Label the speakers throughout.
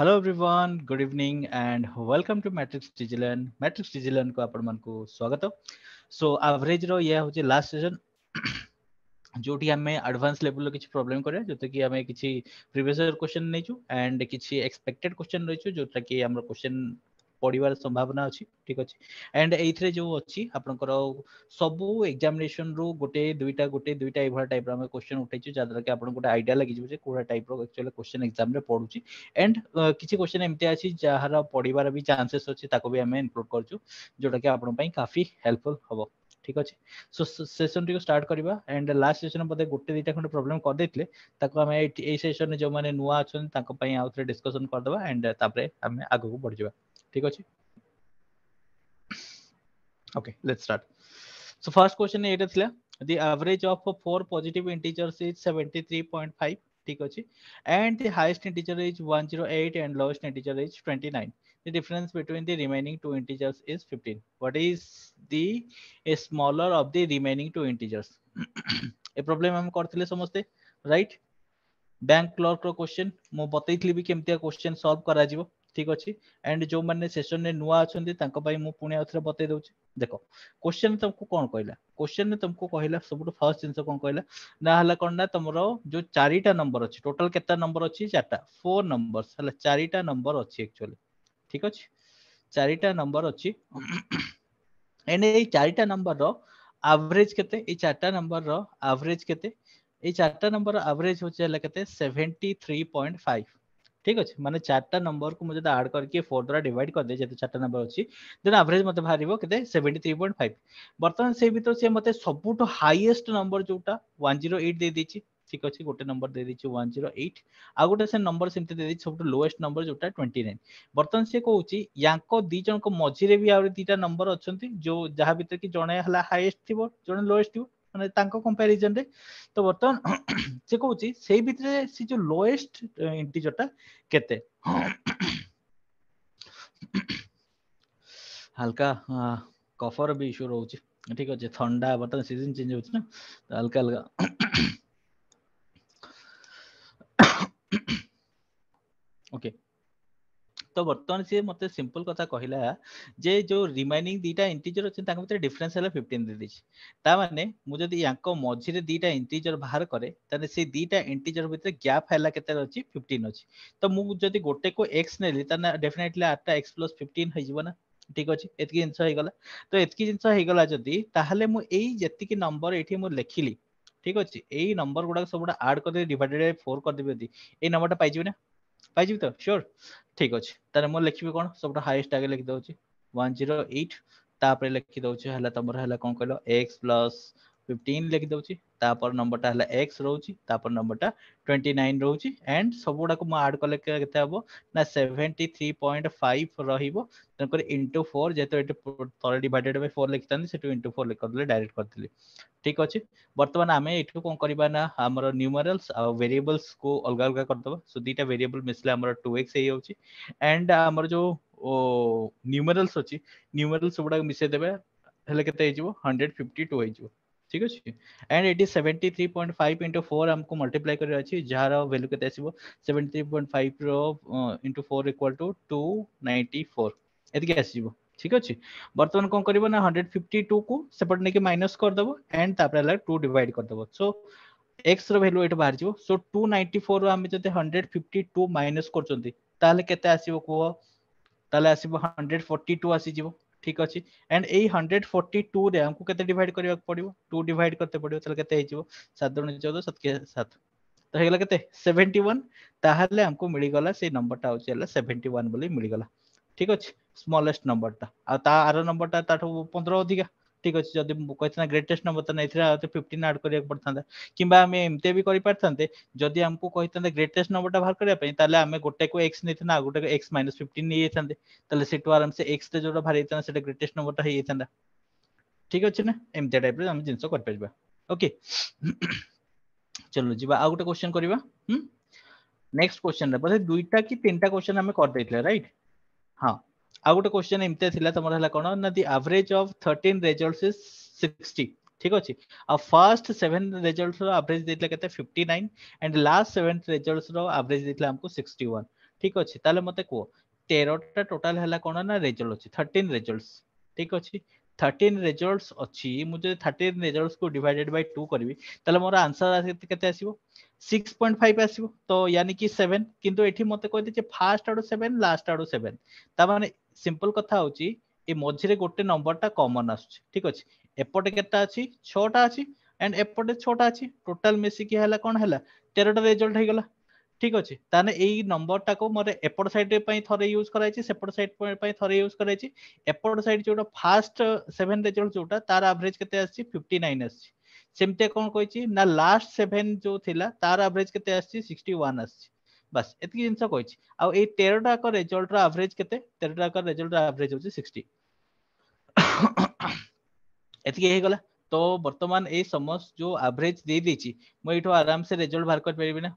Speaker 1: Hello everyone, good evening and welcome to Matrix Digital. Matrix Digital को आपण मानकु स्वागत। So average रो ये होचे लास्ट सेशन जोटी हमें एडवांस लेवल रो किछि प्रॉब्लम करे जोते कि हमें किछि प्रीवियस ईयर क्वेश्चन नेचु एंड किछि एक्सपेक्टेड क्वेश्चन रहिछु जोटा कि हमर क्वेश्चन पढ़िबार संभावना अछि। ठीक अछि एंड एथरे जो अछि आपनकर सबु एग्जामिनेशन रो गोटे दुईटा एभा टाइप रो हम क्वेश्चन उठैछु जादरा कि आपन गोटे आइडिया लागि जिवो जे कोडा टाइप रो एक्चुअली क्वेश्चन एग्जाम रे पढुची एंड किछि क्वेश्चन एमते अछि जहार पढिबार भी चांसेस अछि ताको भी हमें इंक्लूड करछु जोटा कि आपन पई काफी हेल्पफुल हबो। ठीक अछि सो सेशन टी को स्टार्ट करबा एंड लास्ट सेशन मध्ये गोटे दुईटा खंड प्रॉब्लम कर देथिले ताको हम ए सेशन जो माने नुवा अछन ताको पई आउथरे डिस्कशन कर दबा एंड तापरे हमें आगु को बढ़ जाबा। ठीक अछि okay let's start. So first question एटा थिला the average of four positive integers is 73.5। ठीक अछि and the highest integer is 108 and lowest integer is 29. The difference between the remaining two integers is 15. What is the smaller of the remaining two integers? A problem हम करथिले समस्ते right. Bank clerk रो question मो बतैथली भी केमतिया question solve करा जिवो। ठीक अछि and जो माने सेशन ने नुआ अछंती तांको पई मु पुणी आथरे बतै दउची। देखो क्वेश्चन तुमको कोन कहला, क्वेश्चन ने तुमको कहला सबटु फर्स्ट जिंस कोन कहला ना हला कोन ना तमरो जो चारिटा नंबर अछि टोटल केता नंबर अछि चारटा फोर नंबर्स हला चारिटा नंबर अछि एक्चुअली। ठीक अछि चारिटा नंबर अछि एंड ए चारिटा नंबर रो एवरेज केते ए चारटा नंबर रो एवरेज केते ए चारटा नंबर एवरेज होचे हला केते 73.5। ठीक अछि माने चारटा नंबर को मुझे ऐड करके 4 द्वारा डिवाइड कर दे जेते चारटा नंबर अछि देन एवरेज मते भारिबो केते 73.5। वर्तमान से भी तो से मते सबुटो हाईएस्ट नंबर जोटा 108 दे दिछि। ठीक अछि गोटे नंबर दे दिछि 108 आ गोटे से नंबर सेमते दे दिछि सबुटो लोएस्ट नंबर जोटा 29। वर्तमान से कहउछि याको दी जन को मझिरे भी आउर दीटा नंबर अछंती जो जहा भीतर कि जणे हला हाईएस्ट थिबो जणे लोएस्ट थिबो माने तांको कंपैरिजन रे। तो वर्तमान से कहउछि सेई भितरे से जो लोएस्ट इंटीजर टा केते हल्का कफर भी इश्यू रहउछि। ठीक अछि ठंडा वर्तमान सीजन चेंज होछि ना तो हल्का हल्का ओके तो वर्तमान से मते सिंपल कथा कहिला जे जो रिमेनिंग दीटा इंटीजर अछि ताक भितर डिफरेंस हला 15 दे दिछि। ता माने मु जदी याको मझिरे दीटा इंटीजर बाहर करे तने से दीटा इंटीजर भितर गैप हला केते अछि 15 अछि। तो मु जदी गोटे को x नेली तने डेफिनेटली आटा x + 15 होई जिवो ना। ठीक अछि एतकी जिंस होई गला तो एतकी जिंस होई गला जदी ताहले मु एई जेतिकी नंबर एठी मु लेखिली। ठीक अछि एई नंबर गुडा सबुडा ऐड कर दे डिवाइडेड बाय 4 कर देबे यदि ए नंबर टा पाइ जिवे ना पाइ जिवे तो श्योर। ठीक अछि तारे मो लिखिबे कोन सबटा हाईएस्ट आगे लिखि दउची 108 तापर लिखि दउची हला तमर हला कोन कहलो x + 15 लिखि दउची तापर नंबरटा हला x रहउची तापर नंबरटा 29 रहउची एंड सबुडा को म ऐड कले केते हबो ना 73.5 रहिबो तकर इनटू 4 जेतो एटे तळे डिवाइडेड बाय 4 लिखतानी सेटु इनटू 4 लिख करले डायरेक्ट करथिली। ठीक अछि वर्तमान आमे एठु कोन करबा ना हमर न्यूमेरल्स आ वेरिएबल्स को अलग अलग कर दबा। सो दीटा वेरिएबल मिसले हमर 2x हे होची एंड हमर जो न्यूमेरल्स अछि न्यूमेरल्स गुडा मिसे देबे हेले केते हे जिवो 152 हे जिवो। ठीक अछि एंड इट इज 73.5 into 4 हमको मल्टीप्लाई करे अछि जार वैल्यू केते आसीबो 73.5 रो into 4 इक्वल टू 294 एतके आसीबो। ठीक अछि वर्तमान कोन करबो ना 152 को सेपट नेके माइनस कर दबो एंड तापर ला 2 डिवाइड कर दबो। सो x रो वैल्यू एट बाहर जिवो। सो 294 रो हम जते 152 माइनस करचंती ताले केते आसीबो को ताले आसीबो 142 आसी जिवो। ठीक अछि एंड ए 142 रे हमको केते डिवाइड करबा पड़िबो 2 डिवाइड करते पड़िबो ताले केते हे जिवो 7 2 14 7 के 7 तो हेगला केते 71 ताहले हमको मिली गला से नंबरटा होची हला 71 बोली मिली गला। ठीक अछि स्मॉलेस्ट नंबरटा आ ता आरो नंबरटा ताठो 15 अधिका। ठीक अछि जदी कहतना ग्रेटेस्ट नंबर त नैथरा 15 ऐड करिया पड़थांदा किबा हमें एमते भी करि पारथांते जदी हमको कहितंदे ग्रेटेस्ट नंबरटा बाहर करिया पई ताले हमें गोटे को x नेथना गोटे को x - 15 नै जेथांदे ताले सेटु आराम से x ते जोटा बाहर जेथांदा सेटा ग्रेटेस्ट नंबरटा हे जेथांदा। ठीक अछि ना एमते टाइप रे हम जिंसो कर परबा। ओके चलो जीवा आ गोटे क्वेश्चन करबा। नेक्स्ट क्वेश्चन रे बोले दुईटा की तीनटा क्वेश्चन हमें कर दैथिले राइट। हां आ गोटे क्वेश्चन एमते थिला तमर हला कोन ना the average of 13 results is 60। ठीक अछि आ फर्स्ट 7 रिजल्ट्स रो एवरेज देथिला केते 59 एंड लास्ट 7 रिजल्ट्स रो एवरेज देथिला हमको 61। ठीक अच्छे ताले मते को 13टा टोटल हला कोन ना रिजल्ट अछि 13 रिजल्ट्स ठीक अछि 13 रिजल्ट्स अछि मुझे 13 रिजल्ट्स को डिवाइडेड बाय 2 करबी ताले मोर आंसर केते आसीबो 6.5 आसीबो तो यानी कि 7 किंतु एठी मते कहि दे जे फर्स्ट आडो 7 लास्ट आडो 7 ता माने सिंपल कथा होची ए मझिरे गोटे नंबरटा कॉमन आछी ठीक अछि एपटे केता अछि 6टा अछि एंड एपटे 6टा अछि टोटल मिसी कि हला कोन हला 13टा रिजल्ट हे गला ठीक अछि ताने एई नंबरटा को मोरे एपट साइड पई थरे यूज कराइछि सेपट साइड पई थरे यूज कराइछि एपट साइड जोटा फर्स्ट 7 रिजल्ट जोटा तार एवरेज केते आछि 59 आछि सेमते कोन कहिछि ना लास्ट 7 जो थिला तार एवरेज केते आछि 61 आछि बस एतकी जिंस कहिछि आ ए 13टा को रिजल्ट रो एवरेज केते 13टा को रिजल्ट रो एवरेज होछि 60 एतकी हे गला तो वर्तमान ए समस्त जो एवरेज दे देछि म एठो आराम से रिजल्ट बाहर कर परिबि ना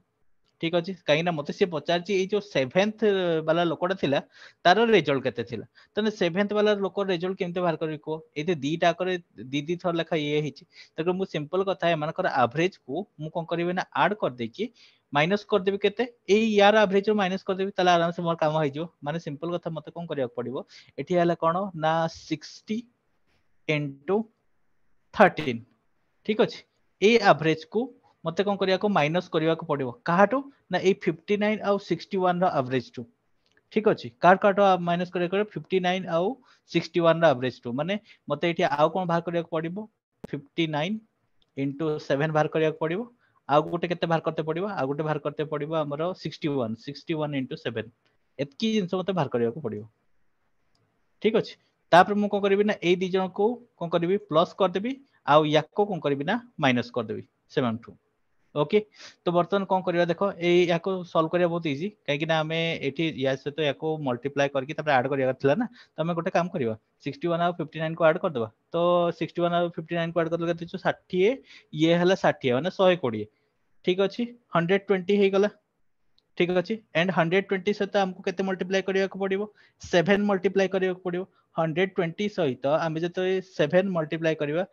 Speaker 1: ठीक अछि काई ना मते से पचारछि ए जो 7th वाला लोकटा थिला तार रिजल्ट केते थिला तने 7th वाला लोक रिजल्ट केमते बाहर करी को एते दीटा करे दी थर लेखा ये हिछि तकर मु सिंपल कथा है मानकर एवरेज को मु कोन करबे ना ऐड कर दे कि माइनस कर देबे केते ए यार एवरेज रो माइनस कर देबे तला आराम से मोर काम होई जो माने सिंपल कथा मते कोन करिया पड़िबो एठी हला कोन ना 60 into 13 ठीक अछि ए एवरेज को मते कोन करिया को माइनस करिया को पड़िबो काहाटो ना ए 59 आउ 61 रो एवरेज टू ठीक अछि कार काटो माइनस करिया को 59 आउ 61 रो एवरेज टू माने मते एठी आउ कोन बाहर करिया को पड़िबो 59 into 7 बाहर करिया को पड़िबो आउ गोटे केते बाहर करते पड़िबो आउ गोटे बाहर करते पड़िबो हमरो 61 into 7 एतकी जिंस मते बाहर करिया को पड़िबो ठीक अछि तापर मु कोन करबी ना ए दी जन को कोन करबी प्लस कर देबी आउ याको कोन करबी ना माइनस कर देबी 7 टू ओके तो बर्तमान कोन करबा देखो ए याको सॉल्व करिया बहुत इजी काहे कि ना हमें एठी या से तो याको मल्टीप्लाई करके तापर ऐड करिया थिला ना तो हमें गोटे काम करबा 61 और 59 को ऐड कर देबा तो 61 और 59 को ऐड कर देले केते 60 ये हला 60 माने 120 ठीक अछि 120 हे गला ठीक अछि एंड 120 सहित हमको केते मल्टीप्लाई करिया को पड़िबो 7 मल्टीप्लाई करिया को पड़िबो 120 सहित हम जते 7 मल्टीप्लाई करबा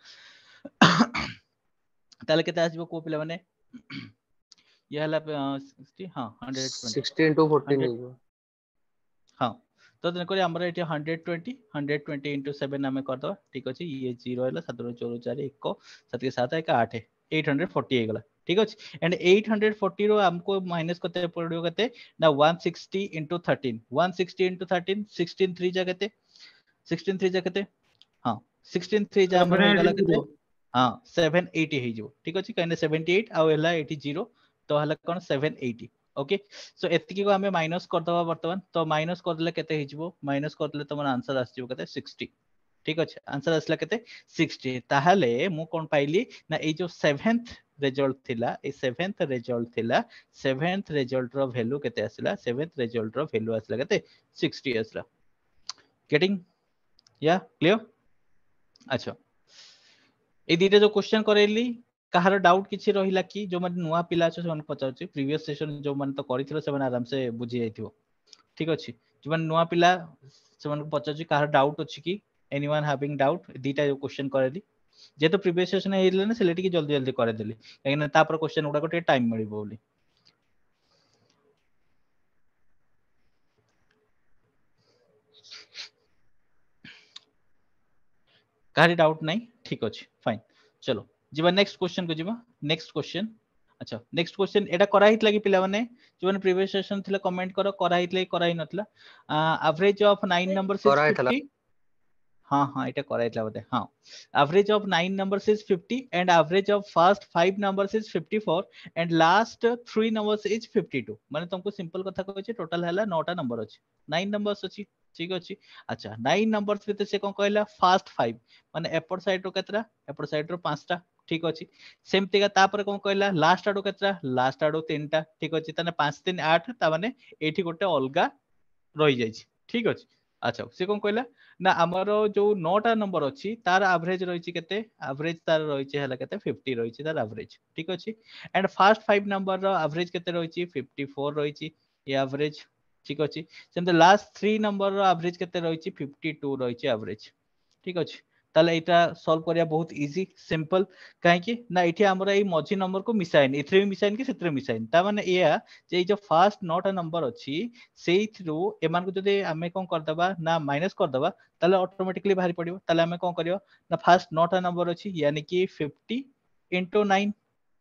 Speaker 1: ताले केते आसीबो को पिला माने ये हला 60 हां 120
Speaker 2: 60 into 14
Speaker 1: 100
Speaker 2: ହେଇଯିବ
Speaker 1: हां तो दिन करे हमर एटी 120 into 7 हमें कर दो ठीक अछि ये 0 हला 7 4 4 1 7 के 7 1 8 840 हे गला ठीक अछि एंड 840 रो हमको माइनस करते पड़ियो कते ना 160 into 13 160 into 13 16 3 जा कते 16 3 जा कते हां 16 3 जा हमर हे गला कते हां 780 हे जो ठीक अछि कने 78 आ हला 80 तो हला कोन 780 ओके सो एतिकी को हमें माइनस कर दवा वर्तमान तो माइनस कर देले केते हिजबो माइनस कर देले तमन आंसर आसीबो केते 60 ठीक अछि आंसर आसला केते 60 ताहाले मु कोन पाइली ना ए जो 7th रिजल्ट थिला ए 7th रिजल्ट थिला 7th रिजल्ट रो वैल्यू केते आसला 7th रिजल्ट रो वैल्यू आसला केते 60 आसला गेटिंग या क्लियर अच्छा ए दीटे जो क्वेश्चन करेली कहार डाउट किछि रहिला कि जो मन नुवा पिला छ से पचारछि प्रीवियस सेशन जो मन तो करिथिलो से मन आराम से बुझि जाइथिबो ठीक अछि जो मन नुवा पिला से मन पचारछि कहार डाउट अछि कि एनीवन हैविंग डाउट दीटा जो क्वेश्चन करेली जेतो प्रीवियस सेशन हेइले ना सेलेटी की जल्दी जल्दी करे देली काहे तापर क्वेश्चन उडा को टाइम मिलिबो बोली कहारी डाउट नहीं ठीक अछि फाइन चलो जीवा नेक्स्ट क्वेश्चन को जीवा नेक्स्ट क्वेश्चन अच्छा नेक्स्ट क्वेश्चन एटा करा हितला कि पिला माने जो माने प्रीवियस सेशन थिला कमेंट करो करा हितले करा हि नथला एवरेज ऑफ 9 नंबर्स इज
Speaker 2: କରା ହେଇଥିଲା
Speaker 1: 50 हाँ हाँ এটা করা হইতলা বটে हाँ average of 9 numbers is 50 and average of first 5 numbers is 54 and last 3 numbers is 52 माने तुमको सिंपल कथा कहै छै टोटल हला 9 टा नंबर अछि 9 नंबर्स अछि ठीक अछि अच्छा 9 नंबर्स विते से कोन कहला फर्स्ट 5 माने एपट साइड रो केतरा एपट साइड रो 5 टा ठीक अछि सेमति का तापर कोन कहला लास्ट आडो केतरा लास्ट आडो 3 टा ठीक अछि तने 5 3 8 ता माने एठी गोटे अलगा रहि जाय छै ठीक अछि अच्छा से कोन कहला ना हमरो जो 9 टा नंबर अछि तार एवरेज रहि छि केते एवरेज तार रहि छि हला केते 50 रहि छि तार एवरेज ठीक अछि एंड फर्स्ट 5 नंबर रो एवरेज केते रहि छि 54 रहि छि ये एवरेज ठीक अछि सेम लास्ट 3 नंबर रो एवरेज केते रहि छि 52 रहि छि एवरेज ठीक अछि ताले एटा सॉल्व करिया बहुत इजी सिंपल काहे कि ना एठी हमरा ए मझी नंबर को मिसाइन इथरे भी मिसाइन कि सेथरे मिसाइन ता माने एया जे जो फर्स्ट नोट नंबर अछि सेई थ्रू एमान को जदि हमें कोन कर दबा ना माइनस कर दबा ताले ऑटोमेटिकली बाहर पड़िबो ताले हमें कोन करियो ना फर्स्ट नोट नंबर अछि यानी कि 50 into 9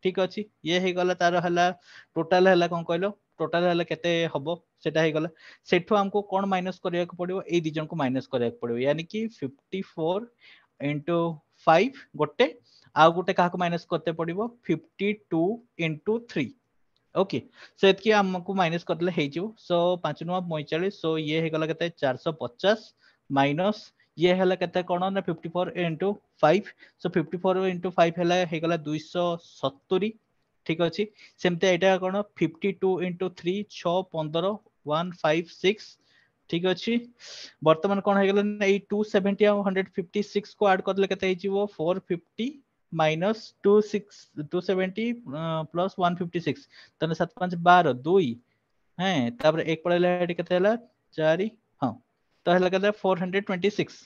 Speaker 1: ठीक अछि ये हे गला तार हला टोटल हला कोन कहलो टोटल हला केते हबो सेटा हे गला सेठो हमको कोन माइनस करिया को पड़िबो ए दि जन को माइनस करिया को पड़िबो यानी कि 54 into 5 गोटे आ गोटे काहा को माइनस करते पड़िबो 52 into 3 ओके सो एतकी हमको माइनस करले हे जो सो 5 9 45 सो ये हे गला केते 450 माइनस ये हला केते कोन ना 54 into 5 सो 54 into 5 हला हे गला 270 ठीक अछि सेमते एटा कोन 52 into 3 6 15 156 ठीक अछि वर्तमान कोन हे गेल ना ए 270 आ 156 को ऐड करले केते हिजिवो 450 माइनस 270 प्लस 156 तने 7 5 12 2 हैं तापर एक पड़ेला एटी केते हला 4 हां तो हला केते 426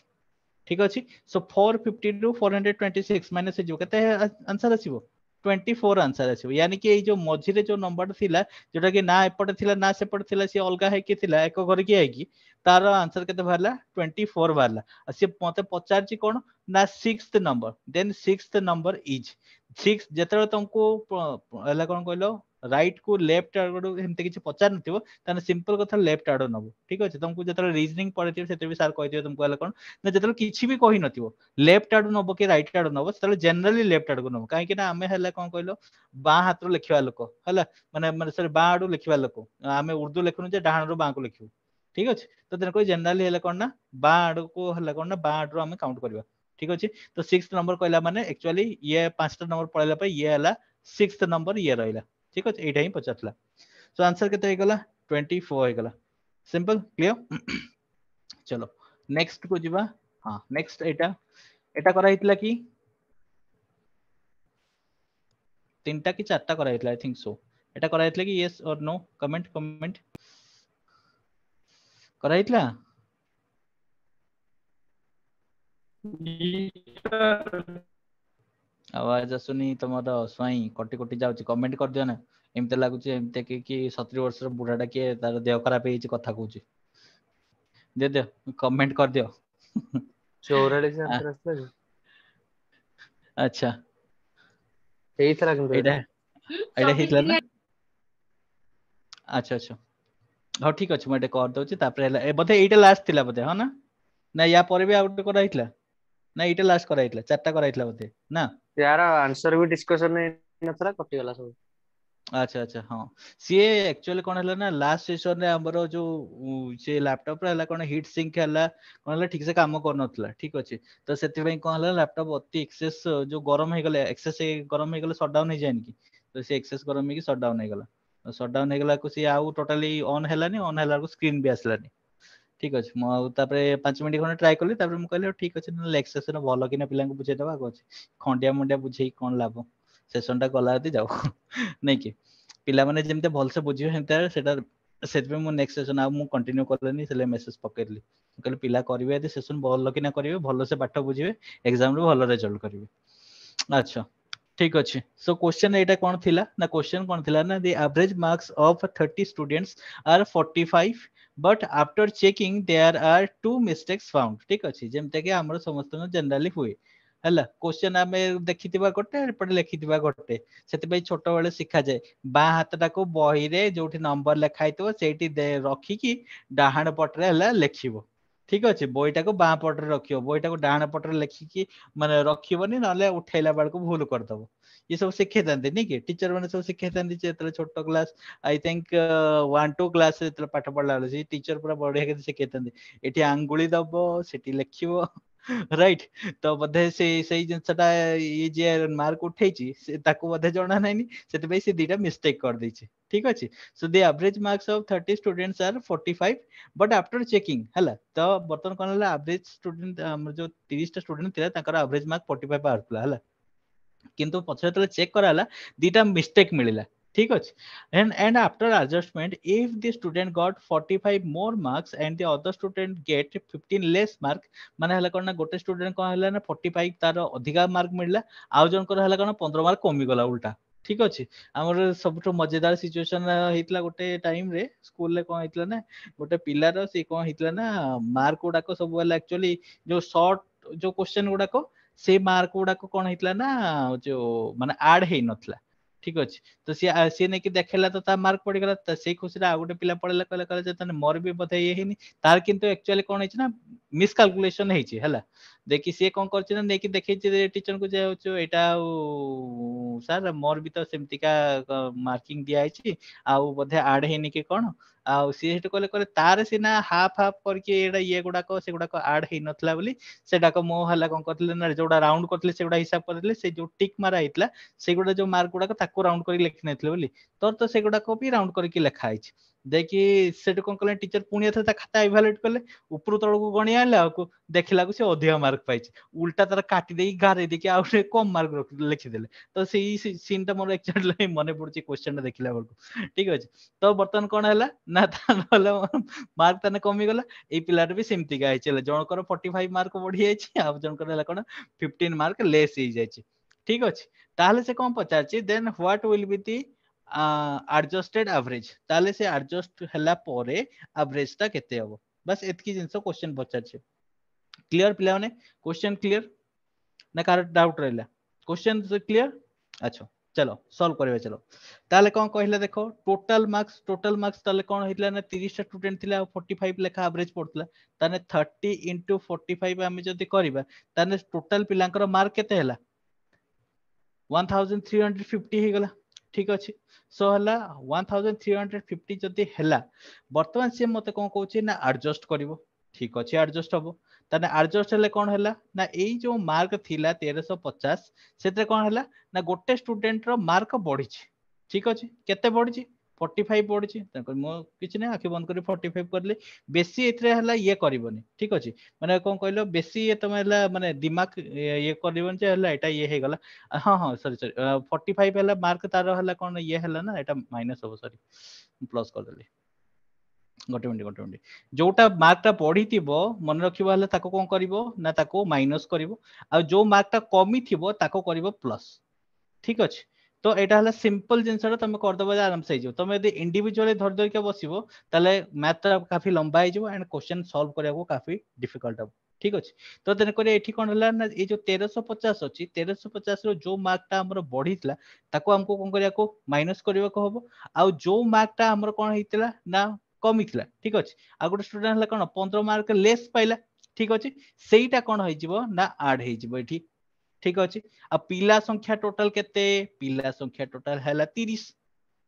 Speaker 1: ठीक अछि सो 450 टू 426 माइनस जो केते आंसर आसीबो 24 आंसर आसीबो यानी कि ए जो मझिरे जो नंबर थिला जोटा कि ना एपटे थिला ना सेपटे थिला से अलगा है कि थिला एक घर की है कि तार आंसर केते भरला 24 भरला आ से मते पचार छी कोन ना sixth number then sixth number is six जेतरे तुमको एला कोन कहलो राइट को लेफ्ट आडो हेमते किछ पचार नथिबो ताने सिंपल कथा लेफ्ट आडो नबो ठीक अछि तुमको जेतरे रीजनिंग पढिथिबो सेते भी सर कहिथिबो तुमको एला कोन ना जेतरे किछि भी कहि नथिबो लेफ्ट आडो नबो कि राइट आडो नबो सेतरे जनरली लेफ्ट आडो नबो काहे कि ना हमें हला कोन कहलो बा हाथ रो लिखिबा लोक हला माने माने सॉरी बा आडो लिखिबा लोक हमें उर्दू लिखनु जे डाहाण रो बा को लिखिबो ठीक अछि तो तेन कोइ जनरली हला कोन ना बा आडो को हला कोन ना बा आडो हमें काउंट करबा ठीक अछि तो सिक्स्थ नंबर कहला माने एक्चुअली ये पांचटा नंबर पळेला पे ये हला सिक्स्थ नंबर ये रहला ठीक अछि एटा ही पचातला सो आंसर केते हे गला 24 हे गला सिंपल क्लियर चलो नेक्स्ट को जीवा हां नेक्स्ट एटा एटा करा हितला कि तीनटा कि चारटा करा हितला आई थिंक सो एटा करा हितला कि यस और नो कमेंट कमेंट करा हितला आवाज आसुनी तुमर स्वाई कटी कटी जाउची कमेंट कर दियो ना एमते लागुची एमते कि 70 वर्ष रो बुढाटा के तार देह खराब हेची कथा कहूची दे दे कमेंट कर दियो
Speaker 2: 44
Speaker 1: आ,
Speaker 2: आंसर आसला कि
Speaker 1: अच्छा
Speaker 2: ହେଇଥିଲା କିନ୍ତୁ
Speaker 1: एटा एटा हितला ना
Speaker 2: 24
Speaker 1: अच्छा अच्छा हाँ ठीक अछि मैं एटा कर दउची तापर ए बथे एटा लास्ट थिला बथे हां ना ना या पर भी आउट करा हितला ना एटा लास्ट करा हितला चारटा करा हितला बथे ना
Speaker 2: यार आंसर भी डिस्कशन नथरा कटि गला सब
Speaker 1: अच्छा अच्छा हाँ सीए एक्चुअली कोन हला ना लास्ट सेशन रे हमरो जो से लैपटॉप रे हला कोन हीट सिंक हला कोन हला ठीक से काम कर नथला ठीक अछि तो सेति भाई कोन हला लैपटॉप अति एक्सेस जो गरम हे गले एक्सेस गरम हे गले शटडाउन हे जायन की तो से एक्सेस गरम हे की शटडाउन हे गला शटडाउन हे गला को से आउ टोटली ऑन हलानी ऑन हला को स्क्रीन भी आसलानी ठीक अछि मु तापरे 5 मिनिट खने ट्राई करली तापरे मु कहले ठीक अछि न एक्सेस न भलो किना पिलांको बुझे देबा को अछि खंडिया मुंडिया बुझेई कोन लाभ सेशन टा गला दि जाऊ नै कि पिला माने जेमते भल से बुझियो हेमते सेटा सेतबे मु नेक्स्ट सेशन आ मु कंटिन्यू करलेनी सेले मेसेज पकेरली कहले पिला करिवे यदि सेशन भलो किना करिवे भलो से पाठ बुझिवे एग्जाम रो भलो रिजल्ट करिवे अच्छा ठीक अछि सो क्वेश्चन एटा कोन थिला ना क्वेश्चन कोन थिला ना the average marks of 30 students are 45 but after checking there are two mistakes found ठीक अछि जेमते कि हमरो समस्त जनरली हुए हला क्वेश्चन आमे देखितिबा गोटे एपटे लिखितिबा गोटे सेति पई छोट बेले सिखा जाय बा हातटा को बही रे जोठी नंबर लिखा हितबो सेठी रखी की डाहाण पटरे हला लेखिबो ठीक अछि बहीटा को बा पटरे रखियो बहीटा को डाहाण पटरे लेखिकी माने रखिबोनी नले उठैला बेलको भूल करदबो ये सब सिखे थांते नहीं कि टीचर माने सब सिखे थांते जेतले छोट क्लास आई थिंक 1 2 क्लास जेतले पाठ पढला बेले टीचर पूरा बढ़िया के सिखे थांते एठी आंगुली दबो सेठी लेखिबो राइट तो बधे से जिनसटा ये जे मार्क उठेची से ताको बधे जणा नाइनी सेते पे से दीटा मिस्टेक कर दैछि ठीक अछि so the average marks of 30 students are 45 but after checking हला तो बर्तन कोन हला एवरेज स्टूडेंट हमर जो 30 टा स्टूडेंट थिला ताकर एवरेज मार्क 45 आरतला हला किंतु पछरे तले चेक कराला दीटा मिस्टेक मिलिला ठीक अछि and after adjustment if the student got 45 more marks and the other student get 15 less mark माने हला कोन ना गोटे स्टूडेंट कोन हला ना 45 तार अधिका मार्क मिलला आउ जन कर हला कोन 15 मार्क कमी गला उल्टा ठीक अछि हमर सबटो मजेदार सिचुएशन हेतला गोटे टाइम रे स्कूल रे कोन हेतला ना गोटे पिलार से कोन हेतला ना मार्क गुडा को सब वाला एक्चुअली जो शॉर्ट जो क्वेश्चन गुडा को से मार्क गुडा को कोन हेतला ना जो माने ऐड हे नथला ठीक अछि तो सी नहीं कि देखेला तो ता मार्क पड़ी गला से खुशी रे आ गोटे पिला पड़ेला कहला कहला जे तने मोर भी बोधे ये हिनी तार किंतु एक्चुअली कोन हेछि ना मिस कैलकुलेशन हेछि हला देखि से कोन करछि ना नेकी देखै छै टीचर को जे होछ एटा सर मोर भी तो सेमति का मार्किंग दिया हेछि आ बोधे ऐड हेनी कि कोन आ सी हेट कहले कहले तार सिना हाफ हाफ करके एडा ये गुडा को से गुडा को ऐड हे नथला बोली सेटा को मो हला कोन करथले ना जोडा राउंड करथले सेगुडा हिसाब करथले से जो टिक मारा हेतला सेगुडा जो मार्क गुडा को ताको राउंड करी लिखि नथले बोली तोर तो सेगुडा को भी राउंड करके लिखा हेछि देखि सेट कोन कले टीचर पुणी ता खाता इवैल्यूएट कले ऊपर तळ को गणी आला को देखिला को से अधिक मार्क पाइछि उल्टा तार काटी देई गारे देके आ कम मार्क लिखि देले तो सेई सीन ता मोर एक्चुअली मने पड़छि क्वेश्चन देखिला बरको ठीक अछि तो बर्तन कोन हला ना ता मार्क तने कमी गला ए पिलार भी सेमति गाय चले जनकर 45 मार्क बढ़ी जायछि आ जनकर हला कोन 15 मार्क लेस हो जायछि ठीक अछि ताहले से कोन पचारछि then what will be the adjusted average ताले से adjust हला परे एवरेज ता केते हबो बस एतकी जिंसो क्वेश्चन पचारछि क्लियर पिला ने क्वेश्चन क्लियर ना कार डाउट रहला क्वेश्चन क्लियर अच्छा चलो सॉल्व करबे चलो ताले कोन कहले देखो टोटल मार्क्स ताले कोन हेतला ना 30 टा स्टूडेंट थिला 45 लेखा एवरेज पड़तला ताने 30 into 45 हम जदी करबा ताने टोटल पिलांकर मार्क केते हला 1350 हे गला ठीक अछि सो हला 1350 जदी हला वर्तमान से मते कोन कहउछि ना एडजस्ट करिवो ठीक अछि एडजस्ट हबो ताने एडजस्ट हले कोन हला ना एई जो मार्क थिला 1350 सेते कोन हला ना गोटे स्टूडेंट रो मार्क बढ़ी ठीक अछि केते बढ़ी 45 बढ़ी मो किछ नै आखि बंद करी 45 करले बेसी एथरे हला ये करबोनी ठीक अछि माने कोन कहलो बेसी ये तमे हला माने दिमाग ये करबोन जे हला एटा ये हे गला हां हां सॉरी सॉरी 45 हला मार्क तार हला कोन ये हला ना एटा माइनस हो सॉरी प्लस कर देली गोटे मिनिट जोटा मार्कटा पढ़ी थिबो मन रखिबो हला ताको कोन करिवो ना ताको माइनस करिवो आ जो मार्कटा कमी थिबो ताको करिवो प्लस ठीक अछि तो एटा हला सिंपल जिंसटा तमे कर दबो आराम से हिजो तमे यदि इंडिविजुअली धर धर के बसिबो ताले मैथ काफी लंबा हे जो एंड क्वेश्चन सॉल्व करिया को काफी डिफिकल्ट हो ठीक अछि तो तेन करे एठी कोन हला ना ए जो 1350 अछि 1350 रो जो मार्कटा हमर बढ़ीतला ताको हमको कोन करिया को माइनस करिया को हबो आ जो मार्कटा हमर कोन हेतिला ना कमी थिला ठीक अछि आ गोटे स्टूडेंट हला कोन 15 मार्क लेस पाइला ठीक अछि सेईटा कोन होई जिवो ना ऐड होई जिवो एठी ठीक अछि आ पिला संख्या टोटल केते पिला संख्या टोटल हला 30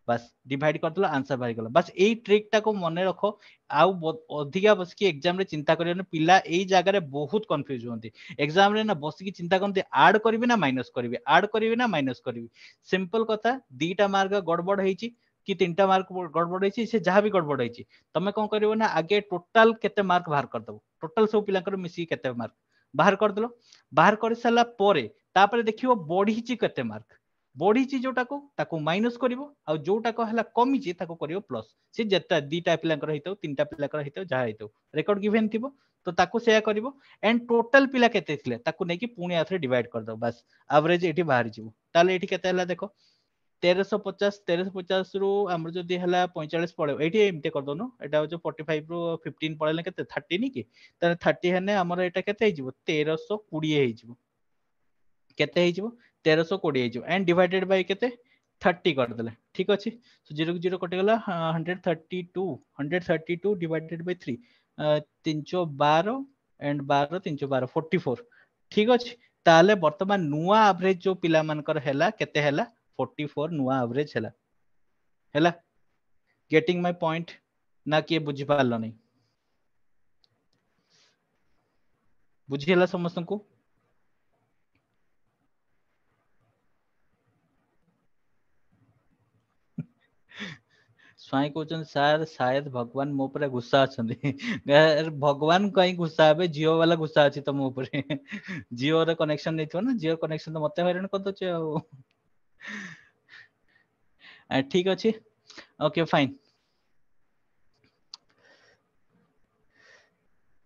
Speaker 1: बस डिवाइड कर दलो आंसर बाहर गला बस एई ट्रिक टा को मने रखो आउ अधिका बस की एग्जाम रे चिंता करियो पिला एई जागा रे बहुत कंफ्यूज होंती एग्जाम रे ना बस की चिंता करते ऐड करबी ना माइनस करबी ऐड करबी ना माइनस करबी सिंपल कथा दीटा मार्क गड़बड़ हेची कि तीनटा मार्क गड़बड़ हेची से जहां भी गड़बड़ हेची तमे कोन करिवो ना आगे टोटल केते मार्क बाहर कर दबो टोटल सब पिलांकर मिसी केते मार्क बाहर कर दलो बाहर कर साला परे तापर देखिवो बढ़ीची केते मार्क बढ़ीची जोटा को ताको माइनस करिवो आ जोटा को हला कमीची ताको करिवो प्लस से जेता दीटा पिलांकर हेतो तीनटा पिलांकर हेतो जहा हेतो रेकॉर्ड गिवन थिबो तो ताको सेया करिवो एंड टोटल पिला केते थिले ताको नेकी पुणी आथरे डिवाइड कर दो बस एवरेज एठी बाहर जिवो ताले एठी केते हला देखो 1350 रु हमर जदी हला 45 पड़े एठी एमते कर दोनो एटा हो जो 45 रु 15 पड़ेले केते 30 नी की त 30 हने हमर एटा केते हे जिवो 1320 हे जिवो केते हे जिवो 1320 हे जिवो एंड डिवाइडेड बाय केते 30 कर देले ठीक अछि सो 0 0 कटि गला 132 डिवाइडेड बाय 3 312 एंड 12 312 44 ठीक अछि ताले वर्तमान नुवा एवरेज जो पिला मानकर हैला केते हैला 44 नुआ एवरेज हैला गेटिंग माय पॉइंट ना किए बुझी पारलो नहीं बुझी हैला समस्त को स्वाई कहउछन सर शायद भगवान मो पर गुस्सा अछंदी भगवान कहीं गुस्सा हेबे जियो वाला गुस्सा अछि त मो ऊपर जियो रे कनेक्शन नैथियो ना जियो कनेक्शन तो मते हैरान कर दछ ठीक अच्छे ओके फाइन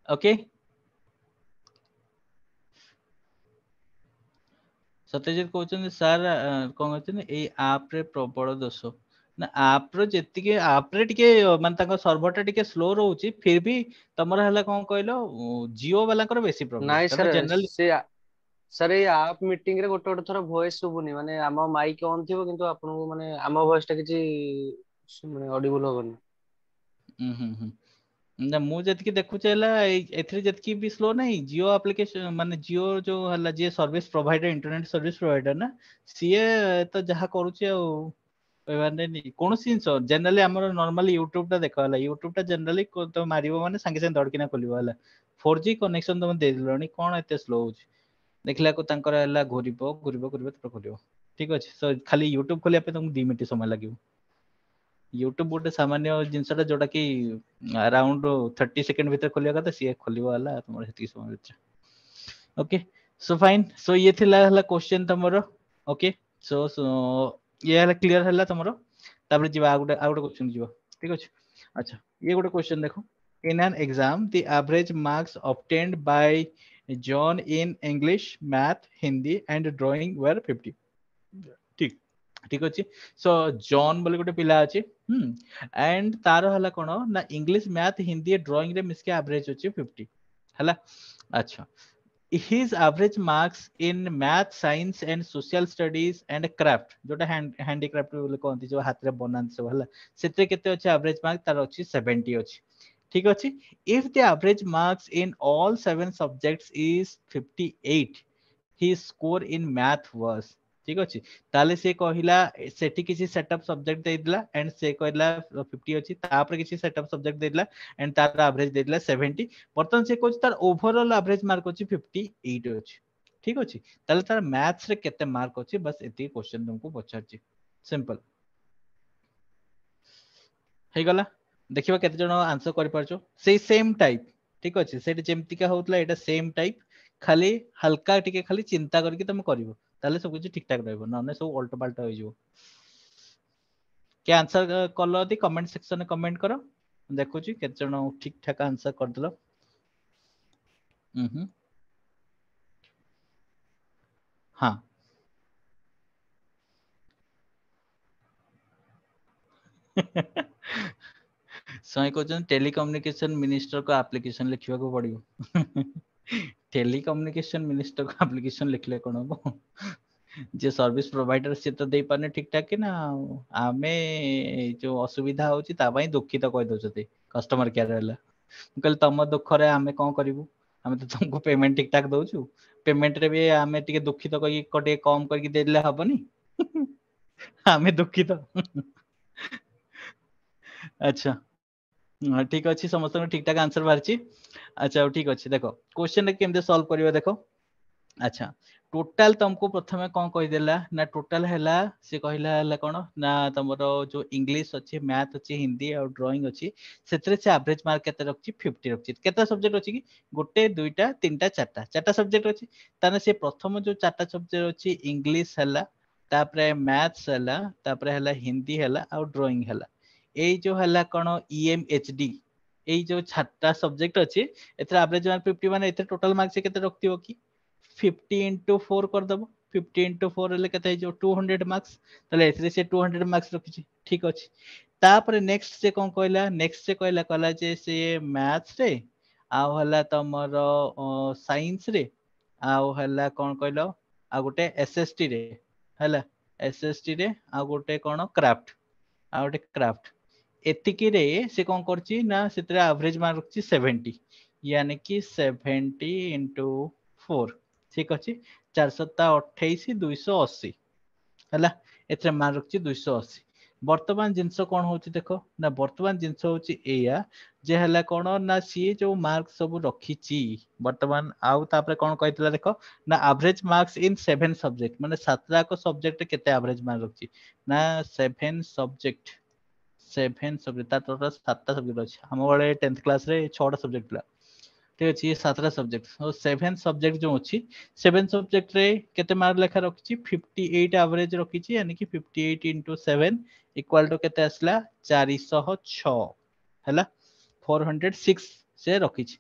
Speaker 1: ओके सत्यजित कहते सर कौन कहते ये आप रे प्रबल दोष ना आप रो जेतिके आप रे टिके माने ताको सर्वर टा टिके स्लो रहउची फिर भी तमरा हला कौन कहलो जियो वाला कर बेसी प्रॉब्लम
Speaker 2: नाଇଁ
Speaker 1: कारण
Speaker 2: सर
Speaker 1: जनरली
Speaker 2: ସେ ସାର୍ ଏଇ ଆପ୍ ମିଟିଂ ରେ ଗୋଟେ ଗୋଟେ ଥର ଭଏସ ଶୁଭୁନି ମାନେ ଆମ ମାଇକ୍ ଅନ୍ ଥିବ କିନ୍ତୁ ଆପଣଙ୍କୁ ମାନେ ଆମ ଭଏସ ଟା କିଛି ମାନେ ଅଡିବୁଲ ହବନି।
Speaker 1: ना मु जतकी देखुचे हला एथरे जतकी भी स्लो नहीं जियो एप्लीकेशन माने जियो जो हला जे service provider internet service provider ना सीए तो जहा करूचे कहबार नहीं कौन जिन जनरली आम नॉर्मली यूट्यूब टा देख यूट्यूब टा जनरली तो मारिबो माने संगे संगे धड़किना खोलिबो हला 4G कनेक्शन तुम दे दिलनी कौन एते स्लो होची देखला को तांकर हला घुरिबो घुरिबो घुरिबो तो खोलिबो ठीक अछि सो खाली यूट्यूब खोलिया पे तुमको 2 मिनिट समय लागिबो यूट्यूब गोटे सामान्य जिनसटा जोटा कि अराउंड 30 सेकंड भीतर खोलिया कथा सी खोलिबो हला तुमर हेती समय भीतर ओके सो फाइन सो ये थिला हला क्वेश्चन तमरो ओके सो ये हला क्लियर हला तमरो तापर जीवा आ गोटे क्वेश्चन जीवा ठीक अछि अच्छा ये गोटे क्वेश्चन देखो in an exam the average marks obtained by John in English math Hindi and drawing were 50 ठीक ठीक अच्छे सो जॉन बोले गोटे पिला अच्छे एंड तार हला कोन ना इंग्लिश मैथ हिंदी ड्राइंग रे मिसके एवरेज अच्छे 50 हला अच्छा his average marks in math science and social studies and craft जोटा handicraft बोले कहंती जो हाथ रे बनान सब हला सेते केते अछि एवरेज मार्क तार अछि 70 अछि ठीक अछि if the average marks in all 7 subjects is 58 his score in math was ठीक अछि ताले से कहिला सेठी किसी सेटअप सब्जेक्ट देइदला एंड से कहला 50 अछि तापर किसी सेटअप सब्जेक्ट देइदला एंड तार एवरेज देइदला 70 बर्तन से कहछि तार ओवरऑल एवरेज मार्क अछि 58 अछि ठीक अछि ताले तार मैथ्स रे केते मार्क अछि बस एती क्वेश्चन तुमको पछारछि सिंपल हे गला देखिबा केते जण आंसर करि परछो से सेम टाइप ठीक अछि सेठी जेमति का होतला एटा सेम टाइप खाली हल्का टिके खाली चिंता करके तुम करिवो ताले सब कुछ ठीक ठाक रहबो नने सब उल्टा पाल्टा हो जिवो के आंसर कलो दी कमेंट सेक्शन में कमेंट करो देखु छी केते जण ठीक ठाक आंसर कर दलो हाँ सही कहते टेलीकम्युनिकेशन मिनिस्टर को एप्लिकेशन लिखा को पड़ो टेलीकम्युनिकेशन मिनिस्टर को एप्लिकेशन लिखले कौन हम जे सर्विस प्रोवाइडर से तो दे पाने ठीक ठाक कि ना आमे जो असुविधा होची ता पई दुखित कहि दउछते कस्टमर केयर हला कहल तम दुख रे आमे कोन करिवु आमे तो तुमको पेमेंट ठीक ठाक दउछु पेमेंट रे भी आमे टिके दुखित कहि कटे कम करके दे देले हबनी आमे दुखित अच्छा हाँ, ठीक अच्छे समस्त ठीक ठाक आंसर बाहरी अच्छा ठीक अच्छे देख क्वेश्चन केमते सॉल्व करियो देखो अच्छा टोटाल तुमको प्रथमे कौन कहीदेला ना टोटाल हैला से कहला हैला कौन ना तुमरो जो इंग्लिश अच्छे मैथ अच्छे हिंदी और ड्राइंग अच्छी से एवरेज मार्क केते रखछि 50 रखछि केते सब्जेक्ट अछि कि गोटे दुईटा तीनटा चारटा चारटा सब्जेक्ट अछि ताने से प्रथम जो चारटा सब्जेक्ट अछि इंग्लिश हैला तापरे मैथ्स हैला तापरे हैला हिंदी हैला और ड्राइंग हैला एई जो हैला कोन ईएमएचडी एई जो चारटा सब्जेक्ट अछि एथरा एवरेज मार्क 50 माने एथरा टोटल मार्क से केते रखतिबो कि 50 into 4 कर दबो 50 into 4 ले केते जो 200 मार्क्स तले एथरे से 200 मार्क्स रखिछि ठीक अछि तापर नेक्स्ट से कोन कहला नेक्स्ट से कहला जे से मैथ्स रे आ हला तमर साइंस रे आ हला कोन कहलो आ गोटे एसएसटी रे हला एसएसटी रे आ गोटे कोन क्राफ्ट आ गोटे क्राफ्ट एतिकी रे से कोन करछि ना सेतरा एवरेज मार्क रखछि 70 यानी कि 70 into 4 ठीक अछि 428 280 हला एथरे मार्क रखछि 280 वर्तमान जिंस कोन होछि देखो ना वर्तमान जिंस होछि एया जे हला कोन ना सी जो मार्क सब रखिछि वर्तमान आउ तापर कोन कहितला देखो ना एवरेज मार्क्स इन 7 सब्जेक्ट माने सातरा को सब्जेक्ट केते एवरेज मार्क रखछि ना 7 सब्जेक्ट 7 सब्जेक्ट टोटल 7टा सब्जेक्ट अछि हम बळे 10th क्लास रे 6टा सब्जेक्ट ला ठीक अछि ये सातरा सब्जेक्ट और 7 सब्जेक्ट जो अछि 7 सब्जेक्ट रे केते मार्क लेखा रखिछि 58 एवरेज रखिछि यानी कि 58 into 7 इक्वल टू केते आसला 406 हैला 406 से रखिछि।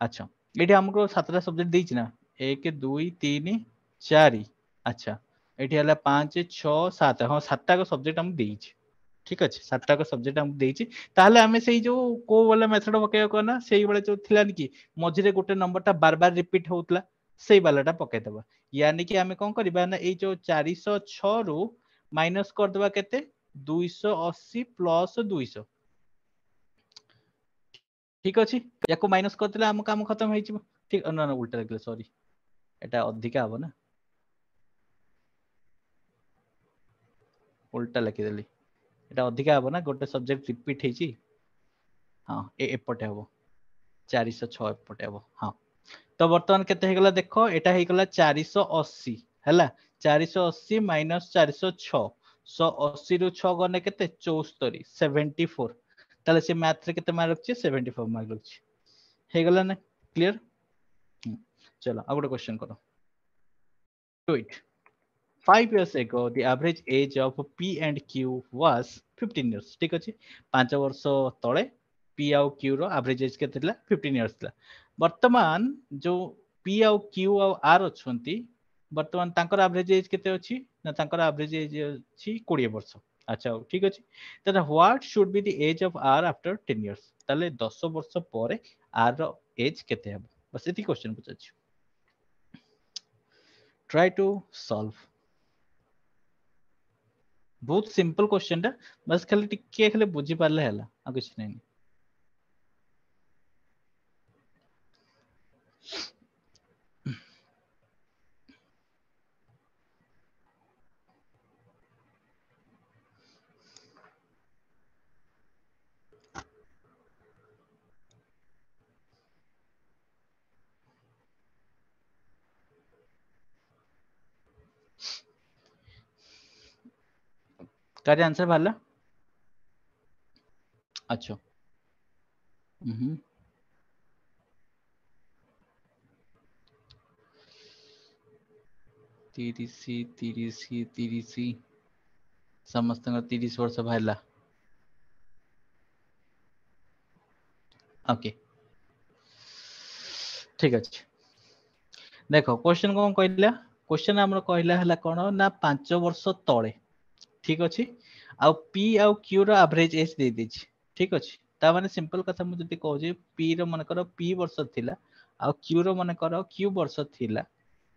Speaker 1: अच्छा एठी हमको सातटा सब्जेक्ट देछि ना 1 2 3 4 अच्छा एठी हला 5 6 7 हां सातटा को सब्जेक्ट हम देछि ठीक अछि सातटा को सब्जेक्ट हम देछि ताहले हमें सेही जो को वाला मेथड पकेय को ना सेही वाला जो थिलान कि मझिरे गोटे नंबर टा बार बार रिपीट होउतला सेही वालाटा पकेय देबा यानी कि हमें कोन करबा ना ए जो 406 रु माइनस कर देबा केते 280 प्लस 200 ठीक अछि याको माइनस कर देला हम काम खत्म होई जिवो ठीक ना ना उल्टा लिखले सॉरी एटा अधिका हबो ना उल्टा लिखि देली एटा अधिका हबो ना गोटे सब्जेक्ट रिपीट हेछि हां एपटे हबो 406 एपटे हबो हां तो वर्तमान केते हे गला देखो एटा हे गला 480 हैला 480 माइनस 406 180 रु 6 गने केते 74 74 ताले से मैथ रे केते मार्क रखछि 74 मार्क रखछि हे गला ना क्लियर चलो आ गोटे क्वेश्चन करो do it 5 years ago the average age of P and Q was 15 years ठीक अछि 5 वर्ष तळे P आउ Q रो एवरेज एज केते थिला 15 इयर्स थिला वर्तमान जो P आउ Q आउ R अछंती वर्तमान तांकर एवरेज एज केते अछि ना तांकर एवरेज एज अछि 20 वर्ष अच्छा ठीक अछि त what should be the age of R after 10 years ताले 10 वर्ष परे R रो एज केते हबो बस एती क्वेश्चन पुछछि try to solve बहुत सिंपल क्वेश्चन टा बस खाली टिके खाली बुझी पारले हला आ कुछ नहीं कार्य आंसर भाला अच्छा 30 समस्त 30 वर्ष भाला ओके ठीक अछि देखो क्वेश्चन कोन कहला क्वेश्चन हमर कहला हला कोन ना 5 वर्ष तळे ठीक अछि आ P आ Q रो एवरेज एज दे दिछि ठीक अछि ता माने सिंपल कथा मु जति कहू जे P रो मन करो P वर्ष थिला आ Q रो मन करो Q वर्ष थिला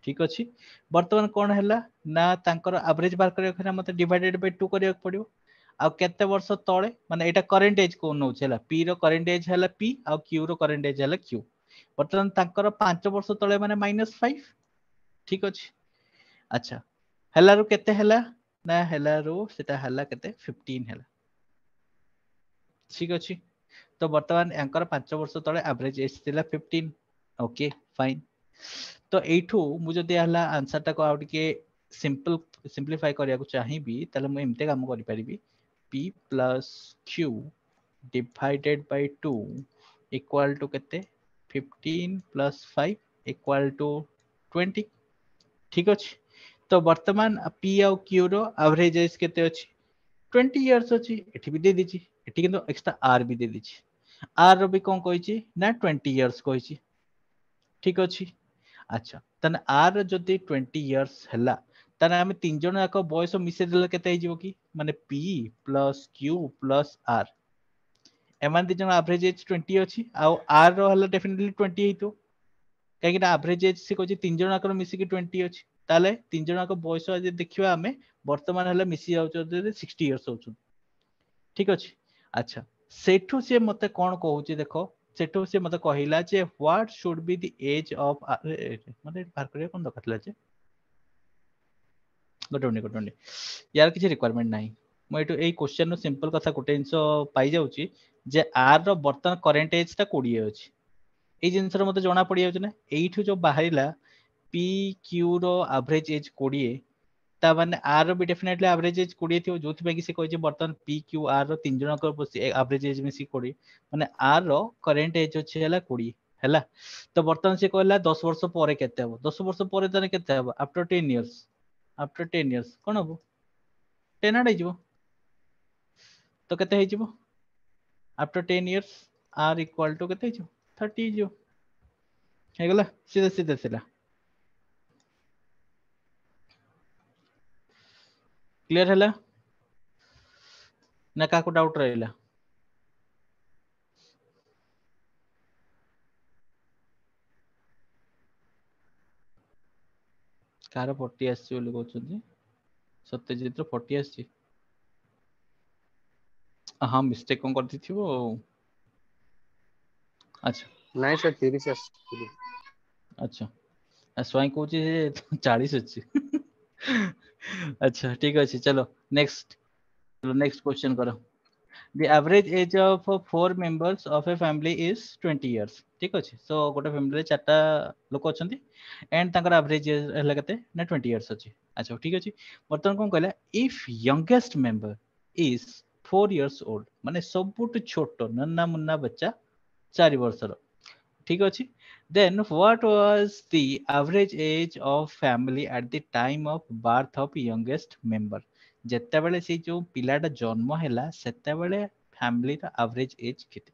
Speaker 1: ठीक अछि वर्तमान कोन हैला ना तांकर एवरेज बार करियो खना मते डिवाइडेड बाय 2 करियो पड़ियो आ केते वर्ष तळे माने एटा करंट एज कोन नउ छला P रो करंट एज हैला P आ Q रो करंट एज हैला Q वर्तमान तांकर 5 वर्ष तळे माने -5 ठीक अछि अच्छा हैला रो केते हैला ना हैला रो सेटा हैला केते 15 हैला ठीक अछि तो वर्तमान एंकर 5 वर्ष तळे एवरेज एज थिला 15 ओके फाइन तो एठू मु जदी हला आंसर टा को आउट के सिंपलीफाई करिया को चाहिबी तले मु एमते काम करि परिबी P plus Q divided by 2 equal to केते 15 plus 5 equal to 20 ठीक अछि तो वर्तमान P और Q रो एवरेज एज केते अछि 20 इयर्स अछि एठी भी दे दिछि एठी किंतु एक्स्ट्रा R भी दे दिछि R रो भी कोन कहिछि ना 20 इयर्स कहिछि ठीक अछि अच्छा तने R जदी 20 इयर्स हला तने हम तीन जण जाक बयस मिसे देले केते हे जिवो की माने P plus Q plus R एमान दी जण एवरेज एज 20 अछि आ R रो हला डेफिनेटली 20 हेतो काहे कि एवरेज एज से कहछि तीन जण जाक मिसी की 20 अछि ताले तीन जण जाक बयस जे देखिबा हमें वर्तमान हला मिसी जाउछ 60 इयर्स होछ ठीक अछि अच्छा सेठू से मते कोन कहूची देखो सेठू से मते कहिला जे what should be the age of माने बार करिया कोन दकतला जे गोटोनी यार किछि रिक्वायरमेंट नाही म एटू ए क्वेश्चन नो सिंपल कथा गोटे इंसो पाई जाउची जे आर रो वर्तमान करंट एज ता 20 अछि ए जिंस रो मते जणा पड़ी जाउची ना एठू जो बाहरिला P Q rho average as 20 ता माने आर रो भी डेफिनेटली एवरेज एज 20 थियो जोथि पे कि से कहै जे वर्तमान पी क्यू आर रो तीन जण को एवरेज एज मिसी 20 माने आर रो करंट एज अछि हला 20 हैला तो बर्तमान से कहला 10 वर्ष पर केते हबो 10 वर्ष पर तने केते हबो आफ्टर 10 इयर्स कोन हबो 10 आड हिजबो तो केते हिजबो after 10 years are equal to केते हिजबो 30 हिजबो हे गला सीधा सीधा सीधा क्लियर हैला ना काको डाउट रहला कार 40 आसी बोली कहउछन्ती सत्यजित रो 40 आसी हां मिस्टेक कोन करती थिबो अच्छा
Speaker 2: ନାଇଁ ସାର୍ 30 ଆସିଛି।
Speaker 1: अच्छा स्वाई कहूँ 40 अच्छी अच्छा ठीक अच्छे चलो नेक्स्ट क्वेश्चन करो the average age of 4 members of a family is 20 years ठीक अच्छे सो गोटे फैमिली रे चारटा लोक अछंती एंड ताकर एवरेज हला कते ना 20 इयर्स अछि अच्छा ठीक अछि बर्तमान कोन कहला if youngest member is 4 years old माने सबुट छोट नन्ना मुन्ना बच्चा 4 वर्षर ठीक अच्छे then what was the average age of family at the time of birth of youngest member ଯେତେବେଳେ ସେ ଯୋଉ ପିଲାଟା ଜନ୍ମ ହେଲା ସେତେବେଳେ ଫ୍ୟାମିଲି ର एवरेज एज केते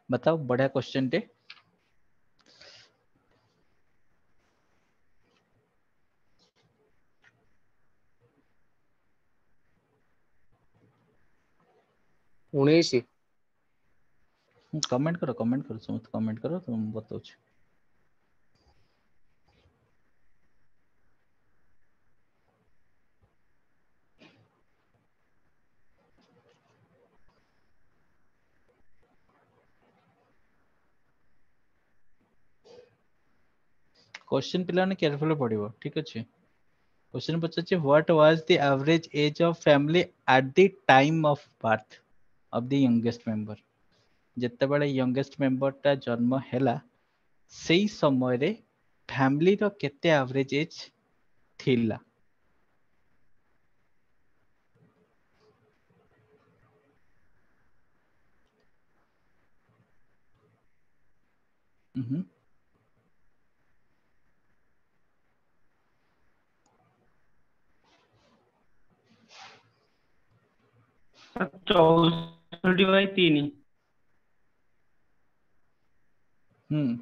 Speaker 1: बताओ बढ़िया क्वेश्चन टे
Speaker 2: 19
Speaker 1: कमेंट करो समस्त कमेंट करो तो मैं बताऊँ क्वेश्चन पिलाने केयरफुल पड़िबो ठीक अछि क्वेश्चन पछाचे what was the average age of family at the time of birth of the youngest member जेतेबेले यंगेस्ट मेंबर ता जन्म हैला सेही समय रे फैमिली रो केते एवरेज एज थिला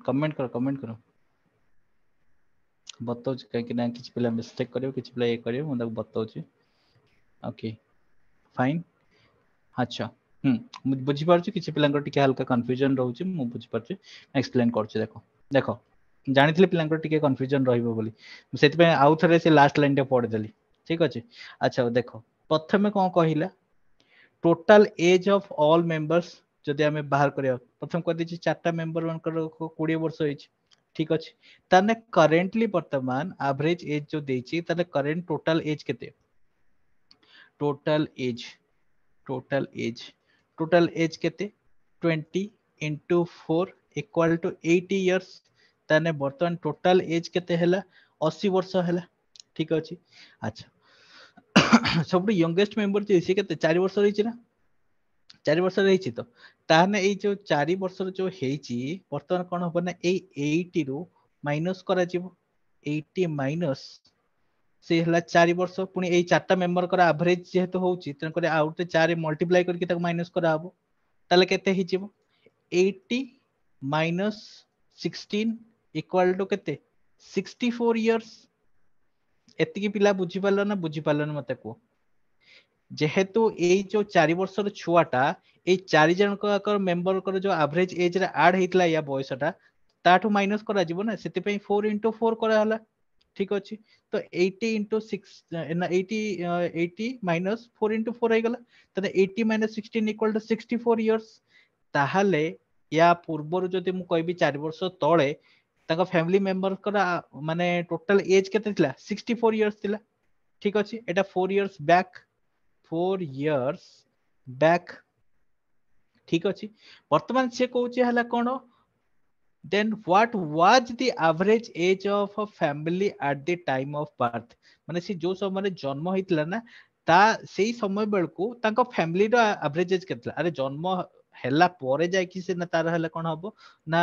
Speaker 1: कमेंट करो बताओ कहीं ना किसी पिला मिस्टेक करियो किसी पिला ये करियो मैं बताऊँ ओके फाइन अच्छा मुझे बुझी पारछु किसी पिलांकर टिके हल्का कंफ्यूजन रहउछि मु बुझी पारछु एक्सप्लेन करछु देखो देखो जानिथिले पिलांकर टिके कंफ्यूजन रहइबो बोली सेति पे आउ थरे से लास्ट लाइन टे पढ़ देली ठीक अछि अच्छा देखो प्रथमे कोन कहिला total age of all members जदि हमें बाहर करिया प्रथम कह दिछि चारटा मेंबर वनकर 20 वर्ष होइछि ठीक अछि ताने करेंटली वर्तमान एवरेज एज जो देछि ताने करेंट टोटल एज केते टोटल एज केते 20 into 4 equal to 80 years ताने वर्तमान टोटल एज केते हैला 80 वर्ष हैला ठीक अछि अच्छा सब यंगेस्ट मेंबर जे से केते 4 वर्ष रहिछि ना 4 वर्ष रहिछि तो ताने ए जो 4 वर्ष जो हेछि वर्तमान कोन हो ना ए 80 रो माइनस करा जिवो 80 माइनस से हला 4 वर्ष पुनी ए चारटा मेंबर कर एवरेज जेहेतु होउची तन करे आउट 4 मल्टीप्लाई करके तक माइनस करा हबो ताले केते हि जिवो 80 माइनस 16 इक्वल टू केते 64 इयर्स एतिकी पिला बुझी पालो ना बुझी पालो ना मते को जेहेतु ए जो 4 वर्षर छुआटा ए 4 जन को मेंबर कर जो एवरेज एज रे ऐड हेतला या बयसटा ताठू माइनस करा जिवो ना सेति पे 4 into 4 करा हला ठीक अछि तो 80 into 6 ना 80 माइनस 4 into 4 आइ गला तने 80 माइनस 16 इक्वल टू 64 इयर्स ताहाले या पूर्वर जदि मु कहबी 4 वर्ष तळे ताका फैमिली मेंबर करा माने टोटल एज केते थिला 64 इयर्स थिला ठीक अछि एटा 4 इयर्स बैक ठीक अछि वर्तमान से कहउची हला कोन then what was the average age of a family at the time of birth माने से जो समय जन्म होइतला ना ता सेही समय बेलकू तांको फैमिली रो एवरेज एज केतला अरे जन्म ହେଲା ପରେ ଯାଇକି ସେ ନା ତାର ହେଲା କଣ ହବ ନା